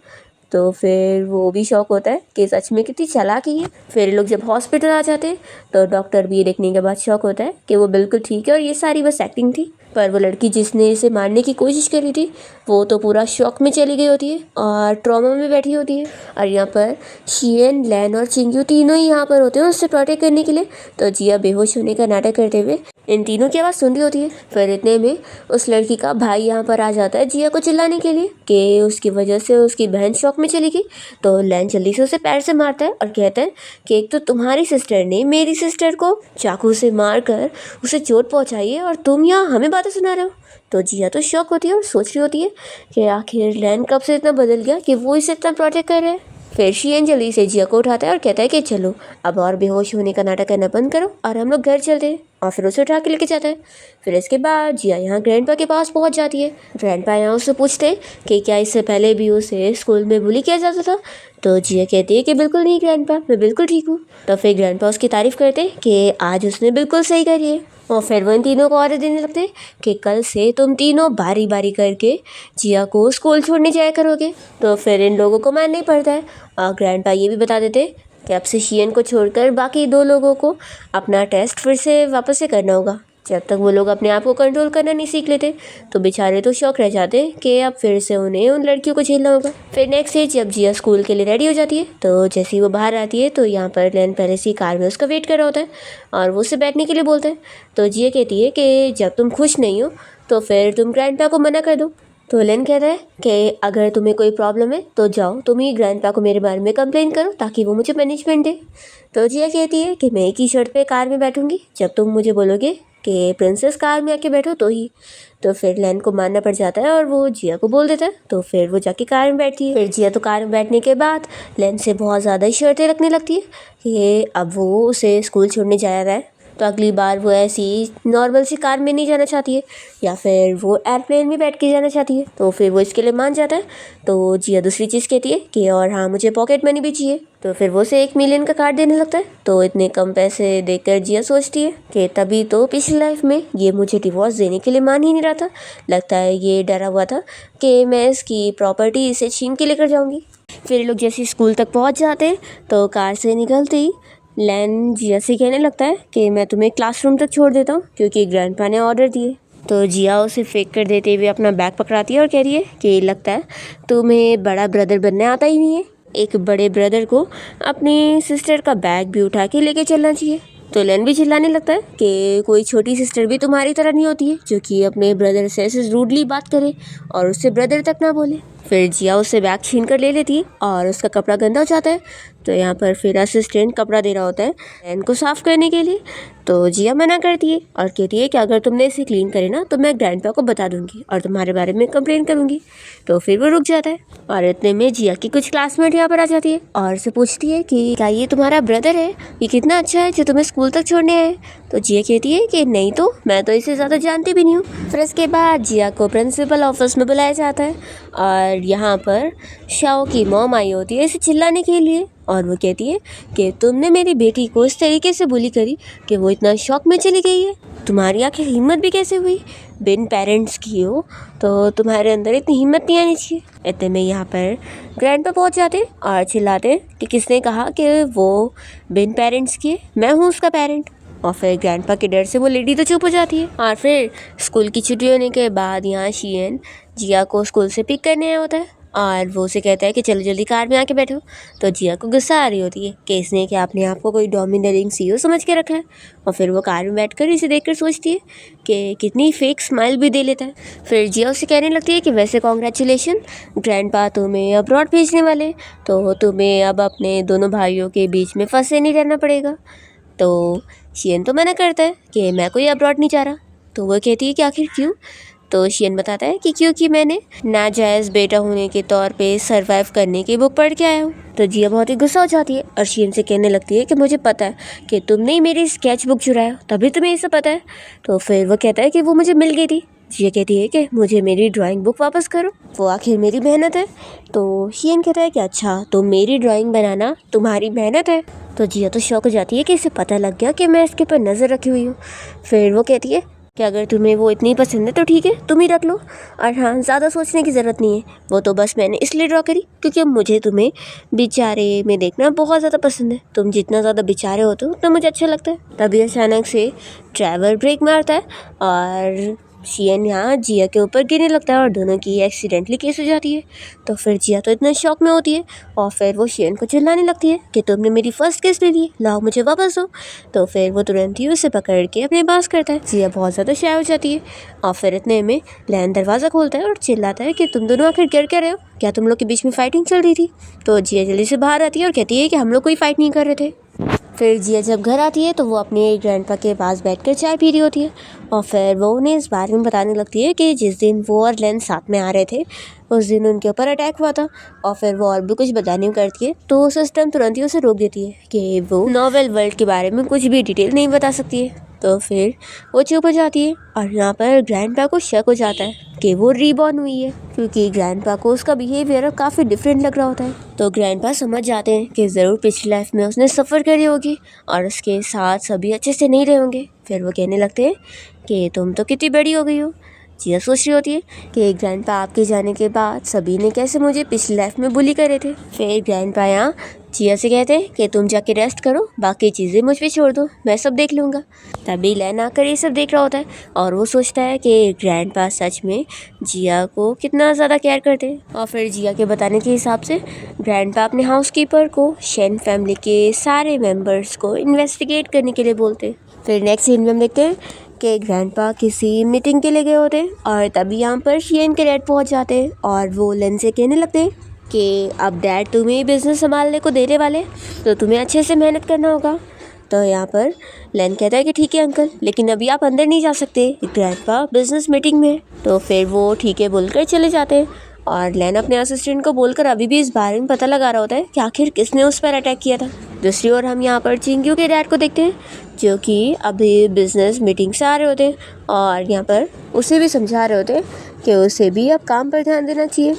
तो फिर वो भी शौक होता है कि सच में कितनी चालाकी है। फिर लोग जब हॉस्पिटल आ जाते हैं तो डॉक्टर भी ये देखने के बाद शौक होता है कि वो बिल्कुल ठीक है और ये सारी बस एक्टिंग थी। पर वो लड़की जिसने इसे मारने की कोशिश करी थी वो तो पूरा शॉक में चली गई होती है और ट्रॉमा में बैठी होती है। और यहाँ पर शीन, लैन और चिंग्यू तीनों ही यहाँ पर होते हैं उससे प्रोटेक्ट करने के लिए। तो जिया बेहोश होने का नाटक करते हुए इन तीनों की आवाज़ सुन रही होती है। फिर इतने में उस लड़की का भाई यहाँ पर आ जाता है जिया को चिल्लाने के लिए कि उसकी वजह से उसकी बहन शॉक में चली गई। तो लैन जल्दी से उसे पैर से मारता है और कहता है कि एक तो तुम्हारी सिस्टर ने मेरी सिस्टर को चाकू से मार कर उसे चोट पहुँचाई है और तुम यहाँ हमें बातें सुना रहे हो। तो जिया तो शॉक होती है और सोच रही होती है कि आखिर लैन कब से इतना बदल गया कि वो इसे इतना प्रोटेक्ट कर रहे हैं। फिर शीन जल्दी से जिया को उठाता है और कहता है कि चलो अब और बेहोश होने का नाटक करना बंद करो और हम लोग घर चलते हैं। और फिर उसे उठा के लेके जाता है। फिर इसके बाद जिया यहाँ ग्रैंडपा के पास पहुँच जाती है। ग्रैंडपा यहाँ उससे पूछते हैं कि क्या इससे पहले भी उसे स्कूल में बुली किया जाता था। तो जिया कहती है कि बिल्कुल नहीं ग्रैंडपा, मैं बिल्कुल ठीक हूँ। तो फिर ग्रैंडपा उसकी तारीफ़ करते हैं कि आज उसने बिल्कुल सही करी है। और फिर वो इन तीनों को ऑर्डर देने लगते हैं कि कल से तुम तीनों बारी बारी करके जिया को स्कूल छोड़ने जाया करोगे। तो फिर इन लोगों को मानना ही पड़ता है। और ग्रैंडपा ये भी बता देते हैं कि अब से शियन को छोड़कर बाकी 2 लोगों को अपना टेस्ट फिर से वापस से करना होगा। जब तक वो लोग अपने आप को कंट्रोल करना नहीं सीख लेते तो बेचारे तो शौक रह जाते हैं कि अब फिर से उन्हें उन लड़कियों को झेलना होगा। फिर नेक्स्ट डे जब जिया स्कूल के लिए रेडी हो जाती है तो जैसे ही वो बाहर आती है तो यहाँ पर लेन पहले से ही कार में उसका वेट कर रहा होता है और वो उससे बैठने के लिए बोलता है। तो जिया कहती है कि जब तुम खुश नहीं हो तो फिर तुम ग्रैंडपा को मना कर दो। तो लेन कहता है कि अगर तुम्हें कोई प्रॉब्लम है तो जाओ तुम ही ग्रैंडपा को मेरे बारे में कंप्लेन करो ताकि वो मुझे पनिशमेंट दे। तो जिया कहती है कि मैं एक ही शर्त पे कार में बैठूंगी, जब तुम मुझे बोलोगे कि प्रिंसेस कार में आके बैठो तो ही। तो फिर लेन को मानना पड़ जाता है और वो जिया को बोल देता है। तो फिर वो जाके कार में बैठती है। फिर जिया तो कार में बैठने के बाद लेन से बहुत ज़्यादा ही शर्तें रखने लगती है कि अब वो उसे स्कूल छोड़ने जा रहा है तो अगली बार वो ऐसी नॉर्मल सी कार में नहीं जाना चाहती है या फिर वो एयरप्लेन में बैठ के जाना चाहती है। तो फिर वो इसके लिए मान जाता है। तो जिया दूसरी चीज़ कहती है कि और हाँ मुझे पॉकेट मनी भी चाहिए। तो फिर वो उसे 1 मिलियन का कार्ड देने लगता है। तो इतने कम पैसे देखकर जिया सोचती है कि तभी तो पिछली लाइफ में ये मुझे डिवोर्स देने के लिए मान ही नहीं रहा था, लगता है ये डरा हुआ था कि मैं इसकी प्रॉपर्टी इसे छीन के लेकर जाऊँगी। फिर लोग जैसे स्कूल तक पहुँच जाते हैं तो कार से निकलते ही लैन जिया से कहने लगता है कि मैं तुम्हें क्लासरूम तक छोड़ देता हूँ क्योंकि ग्रैंडपा ने ऑर्डर दिए। तो जिया उसे फेंक कर देते हुए अपना बैग पकड़ाती है और कह रही है कि लगता है तुम्हें बड़ा ब्रदर बनने आता ही नहीं है। एक बड़े ब्रदर को अपनी सिस्टर का बैग भी उठा के लेके चलना चाहिए। तो लैन भी चिल्लाने लगता है कि कोई छोटी सिस्टर भी तुम्हारी तरह नहीं होती है जो कि अपने ब्रदर से ऐसे रूडली बात करे और उससे ब्रदर तक ना बोले। फिर जिया उससे बैग छीन कर ले लेती है और उसका कपड़ा गंदा हो जाता है। तो यहाँ पर फिर असिस्टेंट कपड़ा दे रहा होता है लैन को साफ़ करने के लिए। तो जिया मना करती है और कहती है कि अगर तुमने इसे क्लीन करे ना तो मैं ग्रैंडपा को बता दूंगी और तुम्हारे बारे में कंप्लेन करूंगी। तो फिर वो रुक जाता है और इतने में जिया की कुछ क्लासमेट यहाँ पर आ जाती है और उससे पूछती है कि क्या ये तुम्हारा ब्रदर है, ये कितना अच्छा है जो तुम्हें स्कूल तक छोड़ने आए। तो जिया कहती है कि नहीं तो मैं तो इसे ज़्यादा जानती भी नहीं हूँ। फिर इसके बाद जिया को प्रिंसिपल ऑफिस में बुलाया जाता है और यहाँ पर शाओ की मॉम आई होती है इसे चिल्लाने के लिए और वो कहती है कि तुमने मेरी बेटी को इस तरीके से बुली करी कि वो इतना शॉक में चली गई है। तुम्हारी आखिर हिम्मत भी कैसे हुई, बिन पेरेंट्स की हो तो तुम्हारे अंदर इतनी हिम्मत नहीं आनी चाहिए। इतने में यहाँ पर ग्रैंडपा पहुँच जाते और चिल्लाते कि किसने कहा कि वो बिन पेरेंट्स की है, मैं हूँ उसका पेरेंट। और फिर ग्रैंडपा के डर से वो लेडी तो चुप हो जाती है। और फिर स्कूल की छुट्टी होने के बाद यहाँ शियन जिया को स्कूल से पिक करने आया होता है और वो उसे कहता है कि चलो जल्दी कार में आके बैठो। तो जिया को गुस्सा आ रही होती है कि इसने क्या अपने आप को कोई डोमिनेटिंग सीईओ समझ के रखा है। और फिर वो कार में बैठकर इसे देखकर सोचती है कि कितनी फेक स्माइल भी दे लेता है। फिर जिया उसे कहने लगती है कि वैसे कॉन्ग्रेचुलेशन, ग्रैंडपा तुम्हें अब्रॉड भेजने वाले, तो तुम्हें अब अपने दोनों भाइयों के बीच में फंसे नहीं रहना पड़ेगा। तो शियन तो मना करता है कि मैं कोई अब्रॉड नहीं जा रहा। तो वो कहती है कि आखिर क्यों। तो शियन बताता है कि क्योंकि मैंने नाजायज़ बेटा होने के तौर पे सरवाइव करने की बुक पढ़ के आया हूँ। तो जिया बहुत ही गुस्सा हो जाती है और शियन से कहने लगती है कि मुझे पता है कि तुमने ही मेरी स्केच बुक चुराया, तभी तुम्हें ये सब पता है। तो फिर वो कहता है कि वो मुझे मिल गई थी। जिया कहती है कि मुझे मेरी ड्राइंग बुक वापस करो, वो आखिर मेरी मेहनत है। तो शियन कहता है कि अच्छा तो मेरी ड्राइंग बनाना तुम्हारी मेहनत है। तो जिया तो शौक हो जाती है कि इसे पता लग गया कि मैं इसके ऊपर नज़र रखी हुई हूँ। फिर वो कहती है कि अगर तुम्हें वो इतनी पसंद है तो ठीक है तुम ही रख लो, और हाँ ज़्यादा सोचने की ज़रूरत नहीं है, वो तो बस मैंने इसलिए ड्रॉ करी क्योंकि अब मुझे तुम्हें बेचारे में देखना बहुत ज़्यादा पसंद है। तुम जितना ज़्यादा बेचारे होते हो उतना मुझे अच्छा लगता है। तभी अचानक से ट्रैवल ब्रेक मारता है और शियन यहाँ जिया के ऊपर गिरने लगता है और दोनों की एक्सीडेंटली केस हो जाती है। तो फिर जिया तो इतना शॉक में होती है और फिर वो शियन को चिल्लाने लगती है कि तुमने मेरी फर्स्ट केस ले ली, लाओ मुझे वापस दो। तो फिर वो तुरंत ही उसे पकड़ के अपने पास करता है। जिया बहुत ज़्यादा शाय हो जाती है और फिर इतने में लैन दरवाज़ा खोलता है और चिल्लाता है कि तुम दोनों आखिर गिर क्या रहे हो, क्या तुम लोग के बीच में फाइटिंग चल रही थी। तो जिया जल्दी से बाहर आती है और कहती है कि हम लोग कोई फाइट नहीं कर रहे थे। फिर जिया जब घर आती है तो वो अपने ग्रैंडपा के पास बैठकर चाय पी रही होती है और फिर वो उन्हें इस बारे में बताने लगती है कि जिस दिन वो और लेन साथ में आ रहे थे उस दिन उनके ऊपर अटैक हुआ था। और फिर वो और भी कुछ बताने करती है तो सिस्टम तुरंत ही उसे रोक देती है कि वो नॉवेल वर्ल्ड के बारे में कुछ भी डिटेल नहीं बता सकती है। तो फिर वो चुप हो जाती है और यहाँ पर ग्रैंडपा को शक हो जाता है कि वो रीबॉर्न हुई है, क्योंकि ग्रैंडपा को उसका बिहेवियर अब काफ़ी डिफरेंट लग रहा होता है। तो ग्रैंडपा समझ जाते हैं कि ज़रूर पिछली लाइफ में उसने सफ़र करी होगी और उसके साथ सभी अच्छे से नहीं रहे होंगे। फिर वो कहने लगते हैं कि तुम तो कितनी बड़ी हो गई हो। जिया सोच रही होती है कि ग्रैंडपा आपके जाने के बाद सभी ने कैसे मुझे पिछली लाइफ में बुली करे थे। फिर ग्रैंडपा यहाँ जिया से कहते हैं कि तुम जाके रेस्ट करो, बाकी चीज़ें मुझ पे छोड़ दो, मैं सब देख लूँगा। तभी लैन आकर ये सब देख रहा होता है और वो सोचता है कि ग्रैंडपा सच में जिया को कितना ज़्यादा केयर करते हैं। और फिर जिया के बताने के हिसाब से ग्रैंडपा अपने हाउसकीपर को शेन फैमिली के सारे मेम्बर्स को इन्वेस्टिगेट करने के लिए बोलते हैं। फिर नेक्स्ट सीन में हम देखते हैं कि ग्रैंडपा किसी मीटिंग के लिए गए होते हैं और तभी यहाँ पर शियन के डैड पहुँच जाते हैं और वो लेन से कहने लगते हैं कि अब डैड तुम्हें बिज़नेस संभालने को देने वाले, तो तुम्हें अच्छे से मेहनत करना होगा। तो यहाँ पर लेन कहता है कि ठीक है अंकल, लेकिन अभी आप अंदर नहीं जा सकते, ग्रैंडपा बिज़नेस मीटिंग में है। तो फिर वो ठीक है बोलकर चले जाते हैं और लेन अपने असिस्टेंट को बोलकर अभी भी इस बारे में पता लगा रहा होता है कि आखिर किसने उस पर अटैक किया था। दूसरी ओर हम यहाँ पर चिंग्यू के डैड को देखते हैं जो कि अभी बिज़नेस मीटिंग से आ रहे होते हैं और यहाँ पर उसे भी समझा रहे होते हैं कि उसे भी अब काम पर ध्यान देना चाहिए।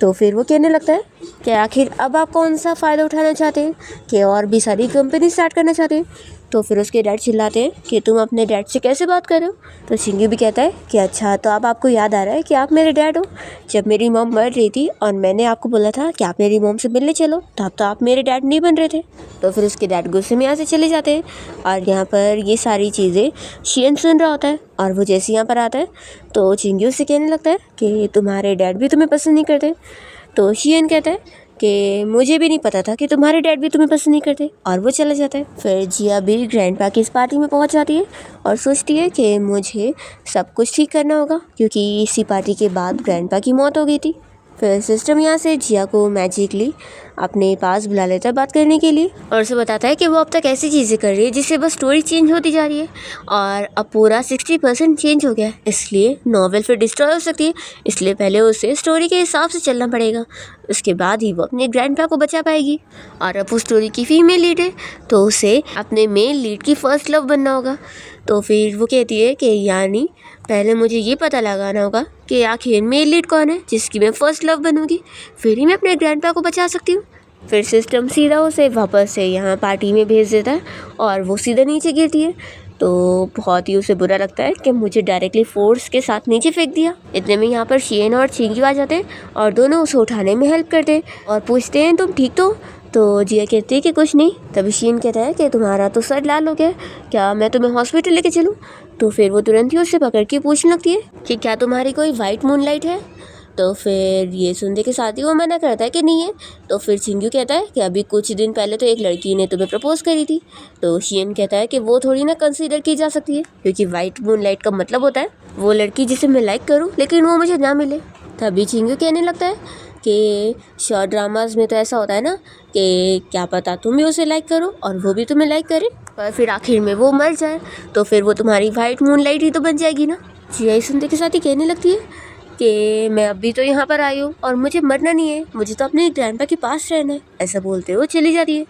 तो फिर वो कहने लगता है कि आखिर अब आप कौन सा फ़ायदा उठाना चाहते हैं, कि और भी सारी कंपनी स्टार्ट करना चाहते हैं। तो फिर उसके डैड चिल्लाते हैं कि तुम अपने डैड से कैसे बात कर रहे हो। तो चिंग्यू भी कहता है कि अच्छा, तो अब आपको याद आ रहा है कि आप मेरे डैड हो। जब मेरी मॉम मर रही थी और मैंने आपको बोला था कि आप मेरी मॉम से मिलने चलो, तब तो आप मेरे डैड नहीं बन रहे थे। तो फिर उसके डैड गुस्से में यहाँ से चले जाते हैं और यहाँ पर ये सारी चीज़ें शियन सुन रहा होता है और वो जैसे यहाँ पर आता है तो चिंग्यू से कहने लगता है कि तुम्हारे डैड भी तुम्हें पसंद नहीं करते। तो शियन कहता है कि मुझे भी नहीं पता था कि तुम्हारे डैड भी तुम्हें पसंद नहीं करते, और वो चला जाता है। फिर जिया भी ग्रैंडपा की इस पार्टी में पहुंच जाती है और सोचती है कि मुझे सब कुछ ठीक करना होगा, क्योंकि इसी पार्टी के बाद ग्रैंडपा की मौत हो गई थी। फिर सिस्टम यहाँ से जिया को मैजिकली अपने पास बुला लेता है बात करने के लिए और उसे बताता है कि वो अब तक ऐसी चीज़ें कर रही है जिससे बस स्टोरी चेंज होती जा रही है और अब पूरा 60% चेंज हो गया है, इसलिए नॉवेल फिर डिस्ट्रॉय हो सकती है, इसलिए पहले उसे स्टोरी के हिसाब से चलना पड़ेगा, उसके बाद ही वो अपने ग्रैंडपा को बचा पाएगी। और अब वो स्टोरी की फीमेल लीड है तो उसे अपने मेल लीड की फ़र्स्ट लव बनना होगा। तो फिर वो कहती है कि यानी पहले मुझे ये पता लगाना होगा कि आखिर मेल लीड कौन है जिसकी मैं फ़र्स्ट लव बनूंगी, फिर ही मैं अपने ग्रैंडपा को बचा सकती हूँ। फिर सिस्टम सीधा उसे वापस से यहाँ पार्टी में भेज देता है और वो सीधा नीचे गिरती है। तो बहुत ही उसे बुरा लगता है कि मुझे डायरेक्टली फोर्स के साथ नीचे फेंक दिया। इतने में यहाँ पर शियन और चिंग्यू आ जाते हैं और दोनों उसे उठाने में हेल्प करते हैं और पूछते हैं तुम ठीक तो जिया कहती है कि कुछ नहीं। तभी शियन कहता है कि तुम्हारा तो सर लाल हो गया, क्या मैं तुम्हें हॉस्पिटल लेके चलूँ। तो फिर वो तुरंत ही उससे पकड़ के पूछने लगती है कि क्या तुम्हारी कोई वाइट मूनलाइट है। तो फिर ये सुनने के साथ ही वो मना करता है कि नहीं है। तो फिर चिंग्यू कहता है कि अभी कुछ दिन पहले तो एक लड़की ने तुम्हें प्रपोज करी थी। तो शियन कहता है कि वो थोड़ी ना कंसीडर की जा सकती है, क्योंकि वाइट मूनलाइट का मतलब होता है वो लड़की जिसे मैं लाइक करूं लेकिन वो मुझे ना मिले। तभी चिंग्यू कहने लगता है कि शॉर्ट ड्रामाज में तो ऐसा होता है ना कि क्या पता तुम भी उसे लाइक करो और वो भी तुम्हें लाइक करे, पर फिर आखिर में वो मर जाए तो फिर वो तुम्हारी वाइट मूनलाइट ही तो बन जाएगी ना। जिया सुनते के साथ ही कहने लगती है कि मैं अभी तो यहाँ पर आई हूँ और मुझे मरना नहीं है, मुझे तो अपने ग्रैंडपा के पास रहना है। ऐसा बोलते हुए चली जाती है।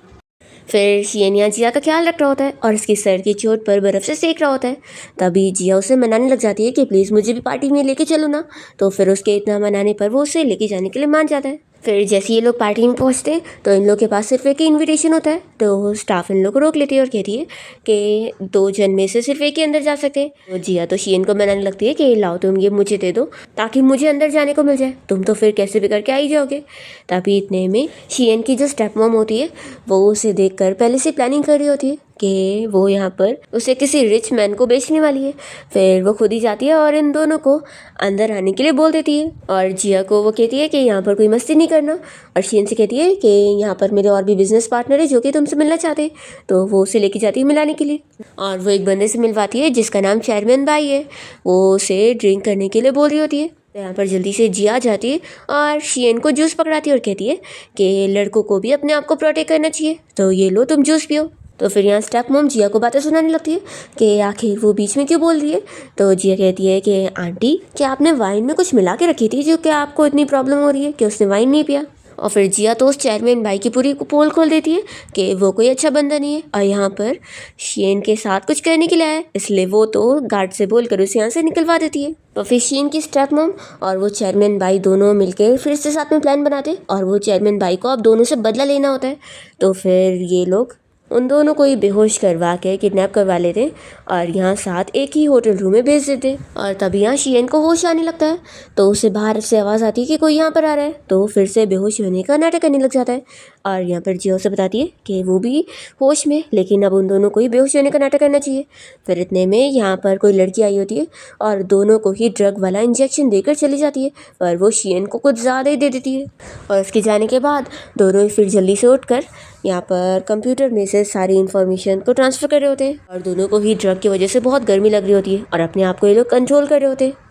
फिर शियन यहाँ जिया का ख्याल रख रहा होता है और इसकी सर की चोट पर बर्फ़ से सेक रहा होता है। तभी जिया उसे मनाने लग जाती है कि प्लीज़ मुझे भी पार्टी में लेके चलो ना। तो फिर उसके इतना मनाने पर वो उसे लेके जाने के लिए मान जाता है। फिर जैसे ये लोग पार्टी में पहुंचते हैं तो इन लोग के पास सिर्फ एक ही इन्विटेशन होता है। तो स्टाफ इन लोग को रोक लेती है और कहती है कि 2 जन में से सिर्फ एक ही अंदर जा सकते हैं। तो जिया तो शियन को मनाने लगती है कि लाओ तुम ये मुझे दे दो ताकि मुझे अंदर जाने को मिल जाए, तुम तो फिर कैसे भी करके आ ही जाओगे। तभी इतने में शियन की जो स्टेप मॉम होती है वो उसे देख कर पहले से प्लानिंग कर रही होती है कि वो यहाँ पर उसे किसी रिच मैन को बेचने वाली है। फिर वो खुद ही जाती है और इन दोनों को अंदर आने के लिए बोल देती है और जिया को वो कहती है कि यहाँ पर कोई मस्ती नहीं करना, और शियन से कहती है कि यहाँ पर मेरे और भी बिजनेस पार्टनर है जो कि तुमसे मिलना चाहते हैं। तो वो उसे लेके जाती है मिलाने के लिए और वो एक बंदे से मिलवाती है जिसका नाम चेयरमैन भाई है। वो उसे ड्रिंक करने के लिए बोल रही होती है। तो यहाँ पर जल्दी से जिया जाती है और शियन को जूस पकड़ाती है और कहती है कि लड़कों को भी अपने आप को प्रोटेक्ट करना चाहिए, तो ये लो तुम जूस पियो। तो फिर यहाँ स्टेप मॉम जिया को बातें सुनाने लगती है कि आखिर वो बीच में क्यों बोल रही है। तो जिया कहती है कि आंटी क्या आपने वाइन में कुछ मिला के रखी थी जो कि आपको इतनी प्रॉब्लम हो रही है कि उसने वाइन नहीं पिया। और फिर जिया तो उस चेयरमैन भाई की पूरी पोल खोल देती है कि वो कोई अच्छा बंदा नहीं है और यहाँ पर शीन के साथ कुछ करने के लिए आया है, इसलिए वो तो गार्ड से बोलकर उसे यहाँ से निकलवा देती है। तो फिर शीन की स्टेप मॉम और वो चेयरमैन भाई दोनों मिलकर फिर से साथ में प्लान बनाते और वो चेयरमैन भाई को अब दोनों से बदला लेना होता है। तो फिर ये लोग उन दोनों को ही बेहोश करवा के किडनैप करवा लेते और यहाँ साथ एक ही होटल रूम में भेज देते। और तभी यहाँ शीन को होश आने लगता है तो उसे बाहर से आवाज़ आती है कि कोई यहाँ पर आ रहा है, तो फिर से बेहोश होने का नाटक करने लग जाता है। और यहाँ पर जियो से बताती है कि वो भी होश में, लेकिन अब उन दोनों को ही बेहोश होने का नाटक करना चाहिए। फिर इतने में यहाँ पर कोई लड़की आई होती है और दोनों को ही ड्रग वाला इंजेक्शन देकर चली जाती है, पर वो शीन को कुछ ज़्यादा ही दे देती है। और उसके जाने के बाद दोनों फिर जल्दी से उठकर यहाँ पर कंप्यूटर में से सारी इन्फॉर्मेशन को ट्रांसफ़र कर रहे होते हैं और दोनों को ही ड्रग की वजह से बहुत गर्मी लग रही होती है और अपने आप को ये लोग कंट्रोल कर रहे होते हैं।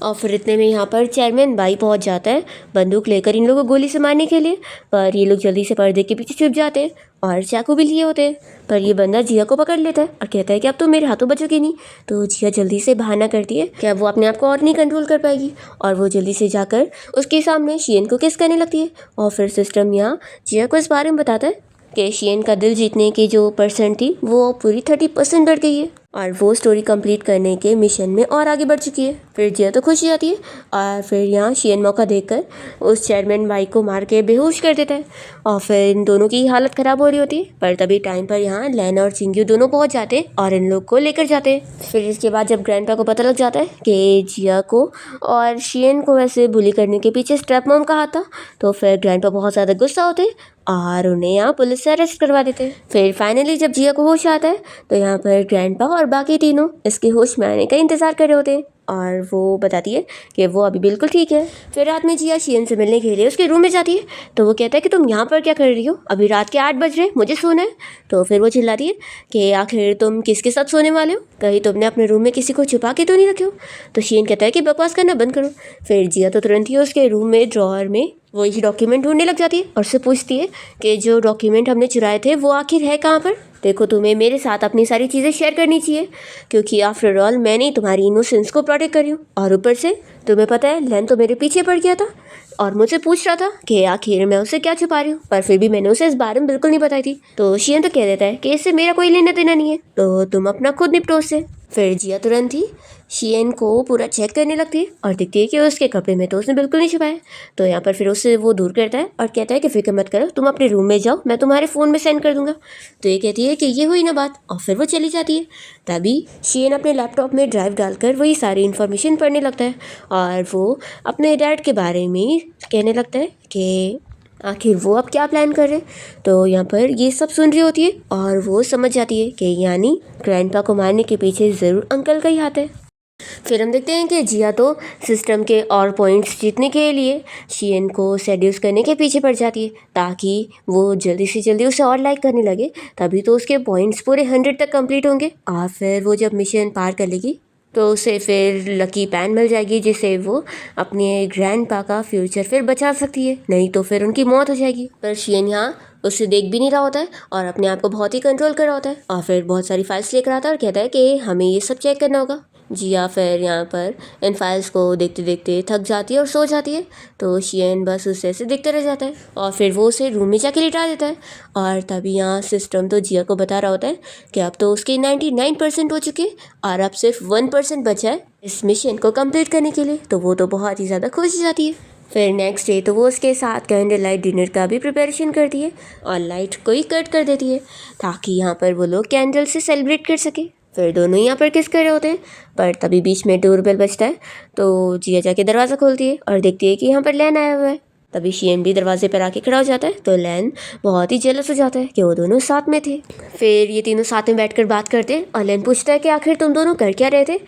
और फिर इतने में यहाँ पर चेयरमैन भाई पहुँच जाता है बंदूक लेकर इन लोगों को गोली से मारने के लिए, पर ये लोग जल्दी से पर्दे के पीछे छुप जाते हैं और चाकू भी लिए होते हैं। पर ये बंदा जिया को पकड़ लेता है और कहता है कि अब तो मेरे हाथों बचोगे नहीं। तो जिया जल्दी से बहाना करती है कि अब वो अपने आप को और नहीं कंट्रोल कर पाएगी और वो जल्दी से जाकर उसके सामने शीन को किस करने लगती है। और फिर सिस्टम यहाँ जिया को इस बारे में बताता है कि शीन का दिल जीतने की जो परसेंट थी वो पूरी 30% बढ़ गई है और वो स्टोरी कंप्लीट करने के मिशन में और आगे बढ़ चुकी है। फिर जिया तो खुश हो जाती है और फिर यहाँ शीन मौका देखकर उस चेयरमैन भाई को मार के बेहोश कर देता है और फिर इन दोनों की हालत ख़राब हो रही होती है। पर तभी टाइम पर यहाँ लैन और चिंग्यू दोनों पहुँच जाते हैं और इन लोग को लेकर जाते हैं। फिर इसके बाद जब ग्रैंडपा को पता लग जाता है कि जिया को और शीन को वैसे बुली करने के पीछे स्ट्रैप मॉम का हाथ था, तो फिर ग्रैंडपा बहुत ज़्यादा गुस्सा होते हैं और उन्हें यहाँ पुलिस से अरेस्ट करवा देते हैं। फिर फाइनली जब जिया को होश आता है तो यहाँ पर ग्रैंडपा और बाकी तीनों इसके होश में आने का इंतज़ार कर रहे होते हैं और वो बताती है कि वो अभी बिल्कुल ठीक है। फिर रात में जिया शीन से मिलने के लिए उसके रूम में जाती है तो वो कहता है कि तुम यहाँ पर क्या कर रही हो, अभी रात के 8 बज रहे, मुझे सोना है। तो फिर वो चिल्लाती है कि आखिर तुम किसके साथ सोने वाले हो, कहीं तुमने अपने रूम में किसी को छुपा के तो नहीं रखे हो। तो शीन कहता है कि बकवास करना बंद करो। फिर जिया तो तुरंत ही उसके रूम में ड्रॉअर में वही डॉक्यूमेंट ढूंढने लग जाती है और उससे पूछती है कि जो डॉक्यूमेंट हमने चुराए थे वो आखिर है कहाँ पर। देखो तुम्हें मेरे साथ अपनी सारी चीज़ें शेयर करनी चाहिए क्योंकि आफ्टर ऑल मैंने तुम्हारी इनोसेंस को प्रोटेक्ट कर रही हूँ और ऊपर से तुम्हें पता है लैन तो मेरे पीछे पड़ गया था और मुझसे पूछ रहा था कि आखिर मैं उसे क्या छुपा रही हूँ, पर फिर भी मैंने उसे इस बारे में बिल्कुल नहीं बताई थी। तो शीन तो कह देता है कि इससे मेरा कोई लेना देना नहीं है, तो तुम अपना खुद निपटो उससे। फिर जिया तुरंत ही शीन को पूरा चेक करने लगती है और दिखती है कि उसके कपड़े में तो उसने बिल्कुल नहीं छुपाया। तो यहाँ पर फिर उससे वो दूर करता है और कहता है कि फिक्र मत करो, तुम अपने रूम में जाओ, मैं तुम्हारे फ़ोन में सेंड कर दूंगा। तो ये कहती है कि ये हुई ना बात और फिर वो चली जाती है। तभी शीन अपने लैपटॉप में ड्राइव डालकर वही सारी इन्फॉर्मेशन पढ़ने लगता है और वो अपने डैड के बारे में कहने लगता है कि आखिर वो अब क्या प्लान कर रहे हैं। तो यहाँ पर ये सब सुन रही होती है और वो समझ जाती है कि यानी ग्रैंडपा को मारने के पीछे ज़रूर अंकल का ही हाथ है। फिर हम देखते हैं कि जिया तो सिस्टम के और पॉइंट्स जीतने के लिए शीन को सेड्यूस करने के पीछे पड़ जाती है ताकि वो जल्दी से जल्दी उसे और लाइक करने लगे, तभी तो उसके पॉइंट्स पूरे 100 तक कंप्लीट होंगे और फिर वो जब मिशन पार कर लेगी तो उसे फिर लकी पैन मिल जाएगी जिससे वो अपने ग्रैंडपा का फ्यूचर फिर बचा सकती है, नहीं तो फिर उनकी मौत हो जाएगी। पर शीन यहाँ उसे देख भी नहीं रहा होता है और अपने आप को बहुत ही कंट्रोल कर रहा होता है और फिर बहुत सारी फाइल्स लेकर आता है और कहता है कि हमें ये सब चेक करना होगा। जिया फिर यहाँ पर इन फाइल्स को देखते देखते थक जाती है और सो जाती है। तो शीन बस उसे ऐसे देखते रह जाता है और फिर वो उसे रूम में जाके लिटा देता है और तभी यहाँ सिस्टम तो जिया को बता रहा होता है कि अब तो उसके 99% हो चुके और अब सिर्फ 1% बचा है इस मिशन को कंप्लीट करने के लिए। तो वो तो बहुत ही ज़्यादा खुश हो जाती है। फिर नेक्स्ट डे तो वो उसके साथ कैंडल लाइट डिनर का भी प्रिपरेशन करती है और लाइट को ही कट कर देती है ताकि यहाँ पर वो लोग कैंडल से सेलिब्रेट कर सके। फिर दोनों यहाँ पर किस कर रहे होते हैं, पर तभी बीच में डोरबेल बजता है तो जिया जाके दरवाज़ा खोलती है और देखती है कि यहाँ पर लैन आया हुआ है। तभी शीन भी दरवाजे पर आके खड़ा हो जाता है तो लैन बहुत ही जेलस हो जाता है कि वो दोनों साथ में थे। फिर ये तीनों साथ में बैठकर बात करते हैं और लैन पूछता है कि आखिर तुम दोनों कर क्या रहे थे।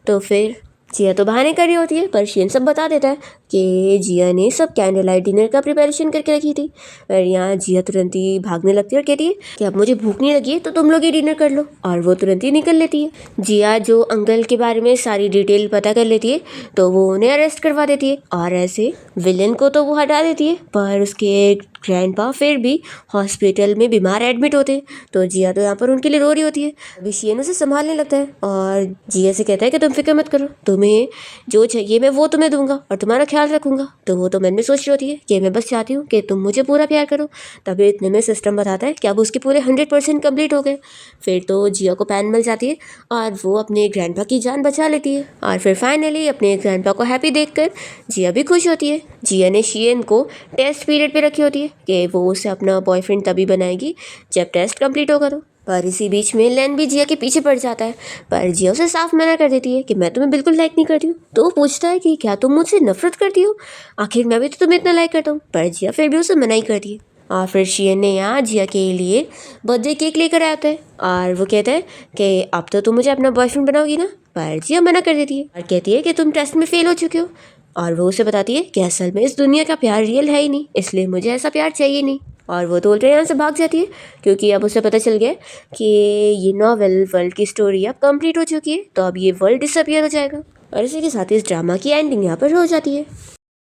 तो फिर जिया तो बहाने कर रही होती है पर शीन सब बता देता है कि जिया ने सब कैंडल लाइट डिनर का प्रिपरेशन करके रखी थी। और यहाँ जिया तुरंत ही भागने लगती है और कहती है कि अब मुझे भूख नहीं लगी है तो तुम लोग ही डिनर कर लो, और वो तुरंत ही निकल लेती है। जिया जो अंकल के बारे में सारी डिटेल पता कर लेती है तो वो उन्हें अरेस्ट करवा देती है और ऐसे विलन को तो वो हटा देती है पर उसके ग्रैंडपा फिर भी हॉस्पिटल में बीमार एडमिट होते हैं। तो जिया तो यहाँ पर उनके लिए रो रही होती है। अभी शियन उसे संभालने लगता है और जिया से कहता है कि तुम फिक्र मत करो, तुम्हें जो चाहिए मैं वो तुम्हें दूंगा और तुम्हारा ख्याल रखूंगा। तो वो तो मन में सोच रही होती है कि मैं बस चाहती हूँ कि तुम मुझे पूरा प्यार करो। तभी इतने में सिस्टम बताता है कि अब उसके पूरे 100% कंप्लीट हो गए। फिर तो जिया को पैन मिल जाती है और वो अपने ग्रैंडपा की जान बचा लेती है। और फिर फाइनली अपने ग्रैंडपा को हैप्पी देखकर जिया भी खुश होती है। जिया ने शियन को टेस्ट पीरियड पे रखी होती है कि वो उसे अपना बॉयफ्रेंड तभी बनाएगी जब टेस्ट कंप्लीट होगा। तो पर इसी बीच में लेन भी जिया के पीछे पड़ जाता है, पर जिया उसे साफ मना कर देती है कि मैं तुम्हें बिल्कुल लाइक नहीं करती हूँ। तो वो पूछता है कि क्या तुम मुझसे नफरत करती हो, आखिर मैं भी तो तुम्हें इतना लाइक करता हूँ। पर जिया फिर भी उसे मना ही करती है। और फिर शियन ने यहाँ जिया के लिए बर्थडे केक लेकर आता है और वो कहता है कि अब तो तुम मुझे अपना बॉयफ्रेंड बनाओगी ना। पर जिया मना कर देती है और कहती है कि तुम टेस्ट में फेल हो चुके हो। और वो उसे बताती है कि असल में इस दुनिया का प्यार रियल है ही नहीं, इसलिए मुझे ऐसा प्यार चाहिए नहीं। और वो तो उल्टे यहाँ से भाग जाती है क्योंकि अब उसे पता चल गया कि ये नॉवेल वर्ल्ड की स्टोरी अब कंप्लीट हो चुकी है। तो अब ये वर्ल्ड डिसअपियर हो जाएगा। और इसी के साथ इस ड्रामा की एंडिंग यहाँ पर हो जाती है।